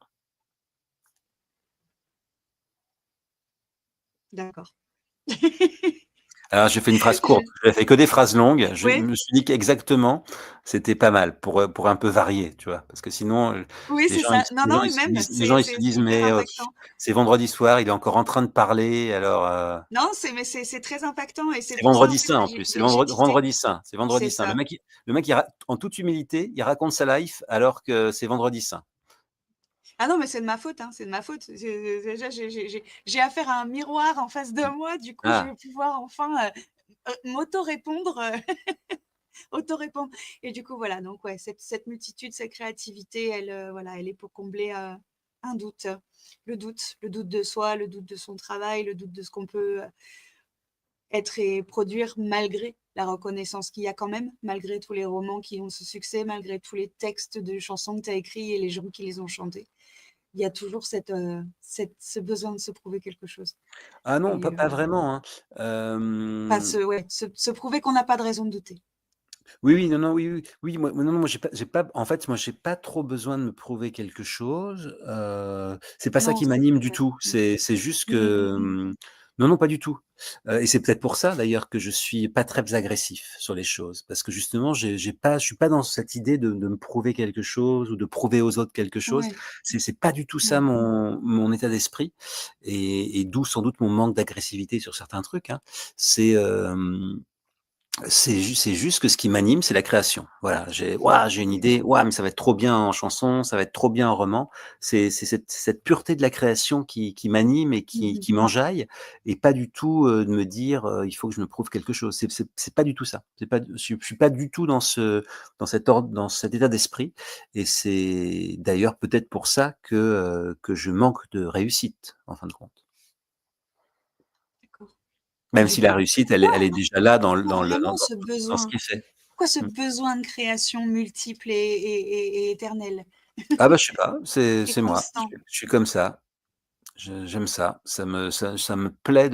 D'accord. Alors j'ai fait une phrase Je courte, j'ai fait que des phrases longues. Je Ouais, me suis dit qu'exactement, c'était pas mal pour un peu varier, tu vois? Parce que sinon, oui, c'est ça. Non, les gens non, ils mais se même, disent les gens ils se c'est disent: hyper «Mais, impactant. c'est vendredi soir, il est encore en train de parler, alors, Non, c'est très impactant et c'est c'est pour ça, en vendredi fait, saint que en plus, c'est j'ai tissé. vendredi saint, c'est C'est vendredi saint. Le ça, mec il en toute humilité, il raconte sa life alors que c'est vendredi saint. ah non, mais c'est de ma faute, hein, c'est de ma faute. Déjà, j'ai affaire à un miroir en face de moi, du coup, je Ah, vais pouvoir enfin, m'auto-répondre, auto-répondre et du coup, voilà, donc ouais, cette multitude, cette créativité, elle, voilà, elle est pour combler, un doute, le doute de soi, le doute de son travail, le doute de ce qu'on peut, être et produire malgré la reconnaissance qu'il y a quand même, malgré tous les romans qui ont ce succès, malgré tous les textes de chansons que tu as écrits et les gens qui les ont chantés. Il y a toujours ce besoin de se prouver quelque chose ah non, et pas vraiment, hein. enfin se prouver qu'on n'a pas de raison de douter. Oui, oui, non, non, oui, oui, oui, non, non, moi j'ai pas en fait, moi j'ai pas trop besoin de me prouver quelque chose, c'est pas ça Non, qui c'est m'anime du vrai. tout. Mmh. C'est juste Mmh que, mh. non, non, pas du tout, et c'est peut-être pour ça d'ailleurs que je suis pas très agressif sur les choses, parce que justement je suis pas dans cette idée de me prouver quelque chose ou de prouver aux autres quelque chose. Ouais, C'est pas du tout ça ouais. mon état d'esprit, et d'où sans doute mon manque d'agressivité sur certains trucs, hein. C'est, c'est juste que ce qui m'anime, c'est la création. Voilà, j'ai une idée, waouh, mais ça va être trop bien en chanson, ça va être trop bien en roman. C'est cette pureté de la création qui m'anime et Mmh qui mh. m'enjaille, et pas du tout, de me dire, «Il faut que je me prouve quelque chose». C'est pas du tout ça. C'est pas je suis pas du tout dans cet état d'esprit, et c'est d'ailleurs peut-être pour ça que je manque de réussite, en fin de compte. D'accord. Même Du si la coup, réussite, elle est déjà là pourquoi vraiment ce dans ce besoin? qui est fait. Pourquoi ce Mmh. besoin de création multiple et éternelle Ah bah, je sais pas, et c'est moi. constant? Je suis comme ça. J'aime ça. Ça me plaît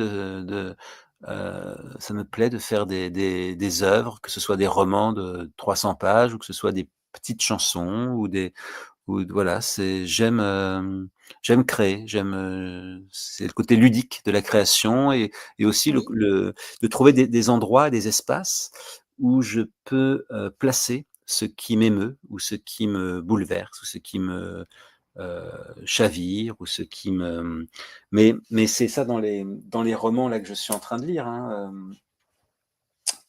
ça me plaît de faire des œuvres, que ce soit des romans de 300 pages ou que ce soit des petites chansons ou voilà, j'aime créer, c'est le côté ludique de la création et aussi Oui. de trouver des endroits, des espaces où je peux, placer ce qui m'émeut ou ce qui me bouleverse ou ce qui me heu, chavire ou ce qui me mais c'est ça dans les romans là que je suis en train de lire, hein,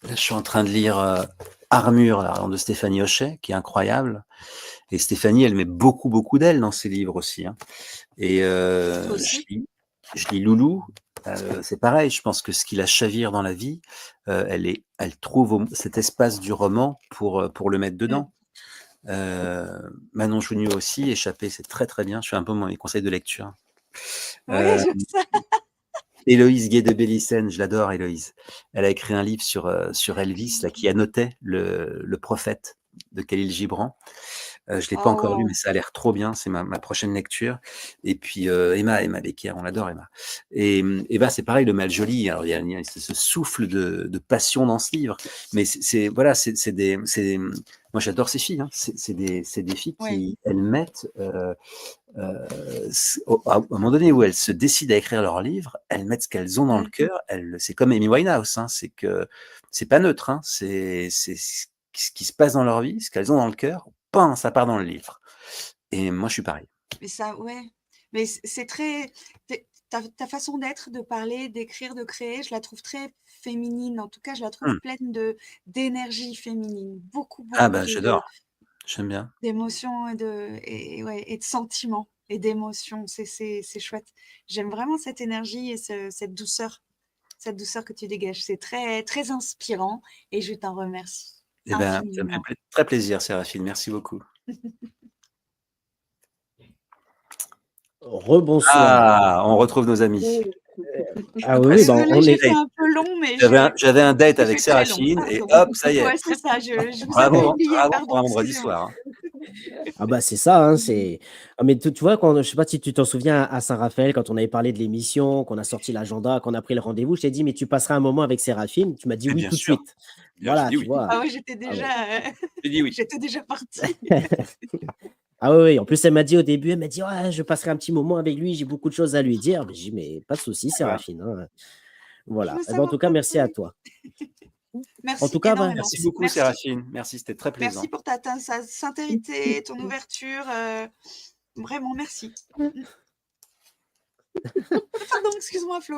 là je suis en train de lire, Armure là, de Stéphanie Hochet, qui est incroyable et Stéphanie, elle met beaucoup, beaucoup d'elle dans ses livres aussi, hein et Toi aussi? je lis Loulou, c'est pareil, je pense que ce qui la chavire dans la vie, elle trouve cet espace du roman pour le mettre Mmh. dedans. Manon Chouiniou aussi, Échappée, c'est très, très bien. Je fais un peu mes conseils de lecture. Ouais, Heu, je sais. Héloïse Gué de Bélissen, je l'adore Héloïse. Elle a écrit un livre sur Elvis, là, qui annotait le Prophète de Khalil Gibran. Je l'ai pas encore lu, mais Oh! ça a l'air trop bien, c'est ma prochaine lecture et puis, Emma Becker, on l'adore Emma et bah, c'est pareil, Le Mal joli, alors il y a ce souffle de passion dans ce livre, mais c'est voilà, moi j'adore ces filles, hein. C'est des filles Ouais. qui elles mettent, à un moment donné où elles se décident à écrire leur livre, elles mettent ce qu'elles ont dans le Mmh. cœur, c'est comme Amy Winehouse, hein, c'est que c'est pas neutre, hein, c'est ce qui se passe dans leur vie, ce qu'elles ont dans le cœur, pan, ça part dans le livre et moi je suis pareil. Mais ça ouais, mais c'est très ta façon d'être, de parler, d'écrire, de créer, je la trouve très féminine. En tout cas, je la trouve Mmh. pleine d'énergie féminine. Beaucoup, Ah beaucoup bah, j'adore, j'aime bien. d'émotions et ouais et de sentiments et d'émotions. C'est chouette. J'aime vraiment cette énergie et cette douceur que tu dégages. C'est très, très inspirant et je t'en remercie Eh ben, ça me fait infiniment. très plaisir Séraphine, merci beaucoup. Rebonsoir. Ah, on retrouve nos amis. Ah oui, oui, ben, Désolée, on j'ai est fait Date. un peu long, mais je J'avais un date j'ai avec fait très long, Séraphine et pardon. hop, ça y est. Ouais, c'est ça, je vous avais Bravo, hein, oublié, bravo pardon, pour un vendredi excusez-moi. soir, hein. ah bah, c'est ça, hein, c'est ah mais tu vois quand je sais pas si tu t'en souviens à Saint-Raphaël, quand on avait parlé de l'émission, qu'on a sorti l'agenda, qu'on a pris le rendez-vous, je t'ai dit: «Mais tu passeras un moment avec Séraphine?» Tu m'as dit: Mais «Oui» bien tout de sûr, suite. bien j'ai Voilà, dit tu oui. vois? Ah ouais, Ah ouais. J'ai dit oui. j'étais déjà partie. Ah oui, oui, en plus elle m'a dit au début, elle m'a dit: «Ouais, je passerai un petit moment avec lui, j'ai beaucoup de choses à lui dire». Mais j'ai dit: «Mais pas de souci Voilà. Séraphine, hein». Je Voilà. veux Et ben, en savoir tout cas, quoi merci à trouver. toi. En Merci tout cas, bah, énormément. Merci beaucoup Merci. Séraphine, merci, c'était très Merci plaisant. pour ta sincérité, ton ouverture, vraiment merci. Mmh. Pardon, excuse-moi Flo,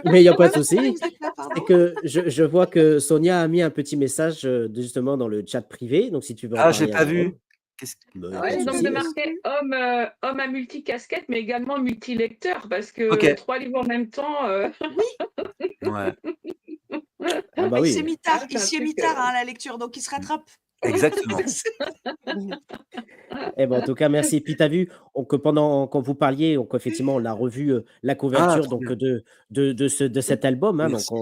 mais il y a pas ouais, de non, c'est vrai, souci. vous êtes là, C'est pardon. que je vois que Sonia a mis un petit message, justement dans le chat privé, donc si tu veux en Ah, je l'ai parler à pas vu. Jérôme, Qu'est-ce bah, il y a Ah, pas de j'ai Ouais, pas donc souci. de vu non marquer plus. homme à multicasquette, mais également multilecteur, parce que OK, 3 livres en même temps, Oui, ouais, Ah bah bah, oui. il c'est un s'y est mis truc, tard, hein, à la lecture, donc il se mmh, rattrape. exactement. Eh ben, en tout cas, merci. Puis tu as vu, que pendant quand vous parliez, donc effectivement, on a revu, la Ah, couverture trop donc bien. de cet album, hein, donc Merci.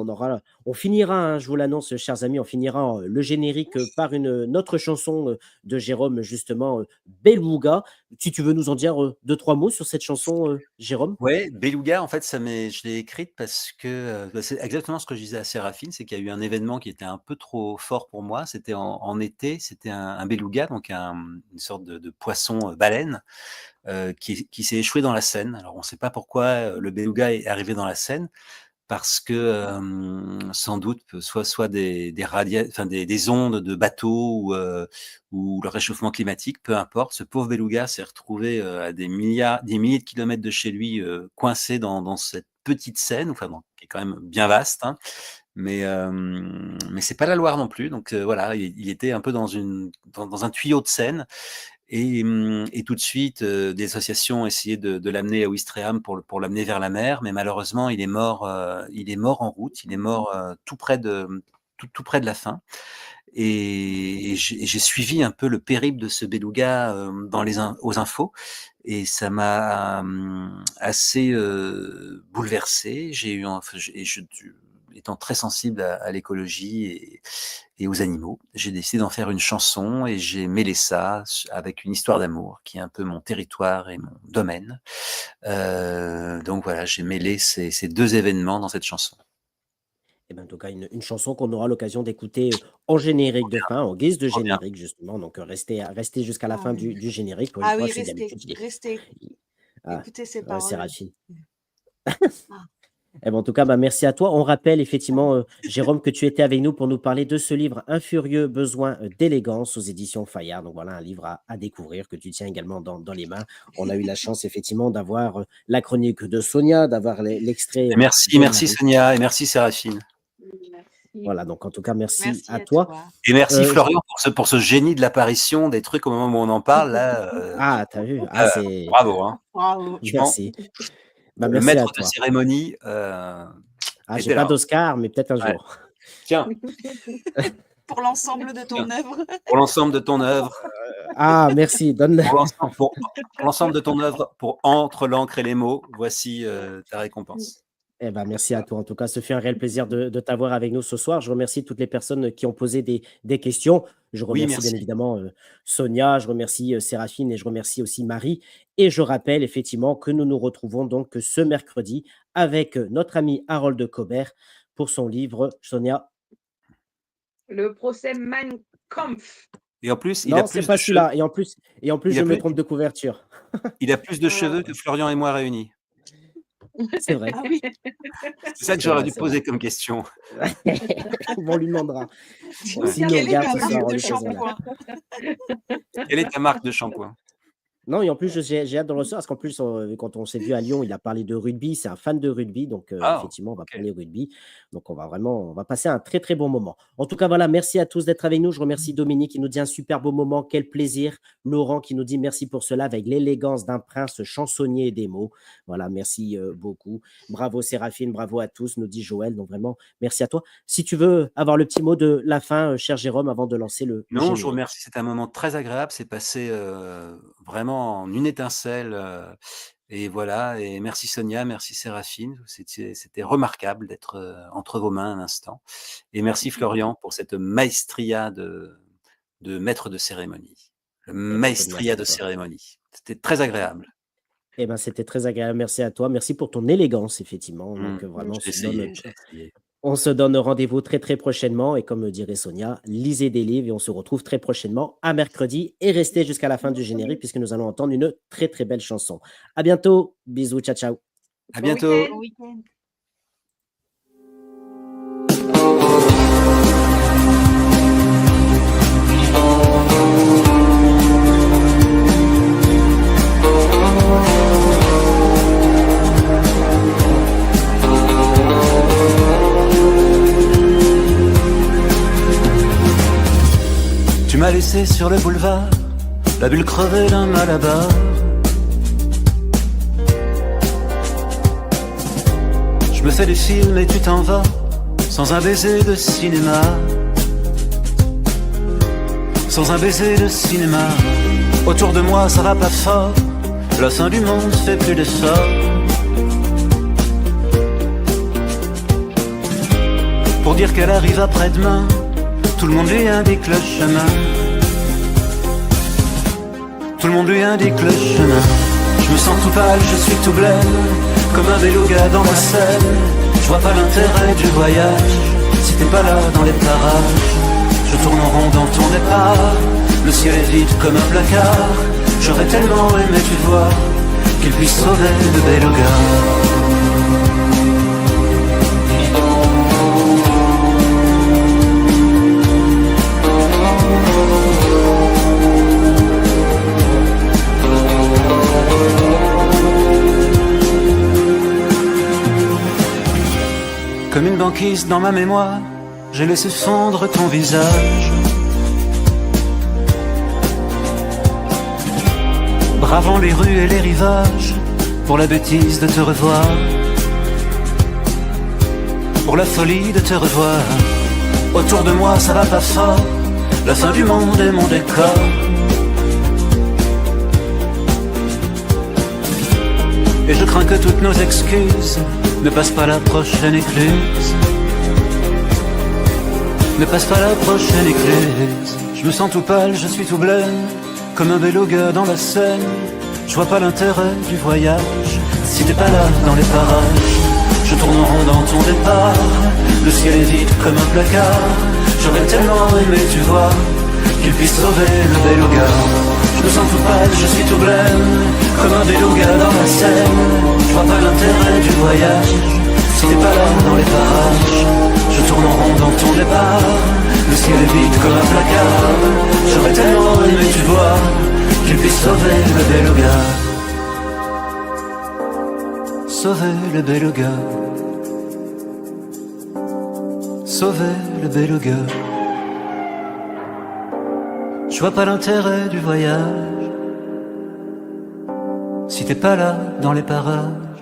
on finira, hein, je vous l'annonce, chers amis, on finira, le générique, par une autre chanson, de Jérôme, justement, Beluga. Si tu veux nous en dire, 2-3 mots sur cette chanson, Jérôme? Ouais, Beluga, en fait, je l'ai écrite parce que, bah, c'est exactement ce que je disais à Séraphine, c'est qu'il y a eu un événement qui était un peu trop fort pour moi. C'était en été, c'était un beluga, donc une sorte de poisson, baleine, qui s'est échoué dans la Seine. Alors on ne sait pas pourquoi, le beluga est arrivé dans la Seine, parce que, sans doute, soit des ondes de bateaux ou le réchauffement climatique, peu importe. Ce pauvre beluga s'est retrouvé, à des milliers de kilomètres de chez lui, coincé dans cette petite Seine, enfin bon, qui est quand même bien vaste, hein. Mais c'est pas la Loire non plus, donc voilà, il était un peu dans un tuyau de Seine et tout de suite, des associations ont essayé de l'amener à Ouistreham pour l'amener vers la mer, mais malheureusement, il est mort en route. Il est mort, tout près de la fin et j'ai suivi un peu le périple de ce beluga, dans les in aux infos et ça m'a, assez, bouleversé. J'ai eu enfin, j'ai et je étant très sensible à l'écologie et aux animaux, j'ai décidé d'en faire une chanson et j'ai mêlé ça avec une histoire d'amour qui est un peu mon territoire et mon domaine. Donc voilà, j'ai mêlé ces 2 événements dans cette chanson. Et ben, en tout cas, une chanson qu'on aura l'occasion d'écouter en générique de fin, en guise de Trop bien. générique, justement. Donc, restez jusqu'à la Ah fin oui. du générique. Pour une Ah fois, oui, c'est d'habitude, restez. Ah, Écoutez ces ouais, paroles. Séraphine. Ah, Eh ben, en tout cas, bah, merci à toi. On rappelle effectivement, Jérôme, que tu étais avec nous pour nous parler de ce livre Un furieux besoin d'élégance aux éditions Fayard. Donc voilà, un livre à découvrir que tu tiens également dans les mains. On a eu la chance effectivement d'avoir la chronique de Sonia, d'avoir l'extrait Et merci de merci Marie. Sonia et merci Séraphine. Merci. Voilà, donc en tout cas, merci merci à à toi. toi. Et merci Je- Florian pour ce génie de l'apparition des trucs au moment où on en parle là, Ah, t'as vu? Ah, c'est. bravo, hein. Bravo. Franchement, Merci. Bah, le merci maître à de toi. cérémonie, Ah, j'ai était pas là. d'Oscar, mais peut-être un Ouais. jour. Tiens, Pour l'ensemble de ton œuvre. pour l'ensemble de ton œuvre, Ah, merci. Donne. pour l'ensemble de ton œuvre, pour Entre l'encre et les mots, voici ta récompense. Eh ben, merci à toi. En tout cas, ce fut un réel plaisir de t'avoir avec nous ce soir. Je remercie toutes les personnes qui ont posé des questions. Je Oui, remercie bien merci. évidemment Sonia, je remercie Séraphine et je remercie aussi Marie. Et je rappelle effectivement que nous nous retrouvons donc ce mercredi avec notre ami Harold Cobert pour son livre. Sonia, Le procès Mein Kampf. Et en plus, il a non, c'est plus pas de cheveux, celui-là. Et en plus, il je a me plus trompe de couverture. il a plus de Voilà. cheveux que Florian et moi réunis. C'est vrai. Ah oui. C'est ça que C'est j'aurais vrai, dû c'est poser comme question. On lui demandera. Ouais. S'il nous Quelle est regarde ta ce soir, marque on de lui posera. shampoing? Quelle est ta marque de shampoing? Non, et en plus, j'ai hâte de le recevoir parce qu'en plus, quand on s'est vu à Lyon, il a parlé de rugby. C'est un fan de rugby. Donc, Ah, effectivement, on va ok. parler rugby. Donc, on va passer un très, très bon moment. En tout cas, voilà, merci à tous d'être avec nous. Je remercie Dominique qui nous dit un super beau moment. Quel plaisir. Laurent qui nous dit merci pour cela avec l'élégance d'un prince chansonnier et des mots. Voilà, merci beaucoup. Bravo Séraphine, bravo à tous, nous dit Joël. Donc, vraiment, merci à toi. Si tu veux avoir le petit mot de la fin, cher Jérôme, avant de lancer le Non, je vous générique. remercie. C'était un moment très agréable. C'est passé vraiment en une étincelle. Et voilà. Et merci Sonia, merci Séraphine. C'était remarquable d'être entre vos mains un instant. Et merci Florian pour cette maestria de maître de cérémonie. Le maestria merci de à toi. cérémonie. C'était très agréable. Eh ben, c'était très agréable. Merci à toi. Merci pour ton élégance, effectivement. Donc, vraiment, J'ai essayé, j'ai essayé. on se donne rendez-vous très, très prochainement. Et comme dirait Sonia, lisez des livres et on se retrouve très prochainement à mercredi. Et restez jusqu'à la fin du générique puisque nous allons entendre une très, très belle chanson. À bientôt. Bisous. Ciao, ciao. À Bon bientôt. week-end. Bon week-end. Tu m'as laissé sur le boulevard, la bulle crevée d'un malabar. Je me fais des films et tu t'en vas, sans un baiser de cinéma. Sans un baiser de cinéma. Autour de moi ça va pas fort, la fin du monde fait plus d'efforts. Pour dire qu'elle arrive après-demain, tout le monde lui indique le chemin. Tout le monde lui indique le chemin. Je me sens tout pâle, je suis tout blême, comme un beluga dans la Seine. Je vois pas l'intérêt du voyage, si t'es pas là dans les parages. Je tourne en rond dans ton départ, le ciel est vide comme un placard. J'aurais tellement aimé, tu vois, qu'il puisse sauver le beluga. Comme une banquise dans ma mémoire, j'ai laissé fondre ton visage. Bravant les rues et les rivages, pour la bêtise de te revoir, pour la folie de te revoir. Autour de moi ça va pas fort, la fin du monde est mon décor. Et je crains que toutes nos excuses ne passent pas la prochaine écluse. Ne passe pas la prochaine église. Je me sens tout pâle, je suis tout blême, comme un beluga dans la Seine. Je vois pas l'intérêt du voyage si t'es pas là dans les parages. Je tourne en rond dans ton départ, le ciel est vide comme un placard. J'aurais tellement aimé, tu vois, qu'il puisse sauver le beluga. Je me sens tout pâle, je suis tout blême, comme un beluga dans la Seine. Je vois pas l'intérêt du voyage si t'es pas là dans les parages. Je tourne en rond dans ton départ, le ciel est vide comme un placard. J'aurais tellement aimé, tu vois, qu'il puisse sauver le beluga. Sauver le beluga. Sauver le beluga. Je vois pas l'intérêt du voyage si t'es pas là dans les parages.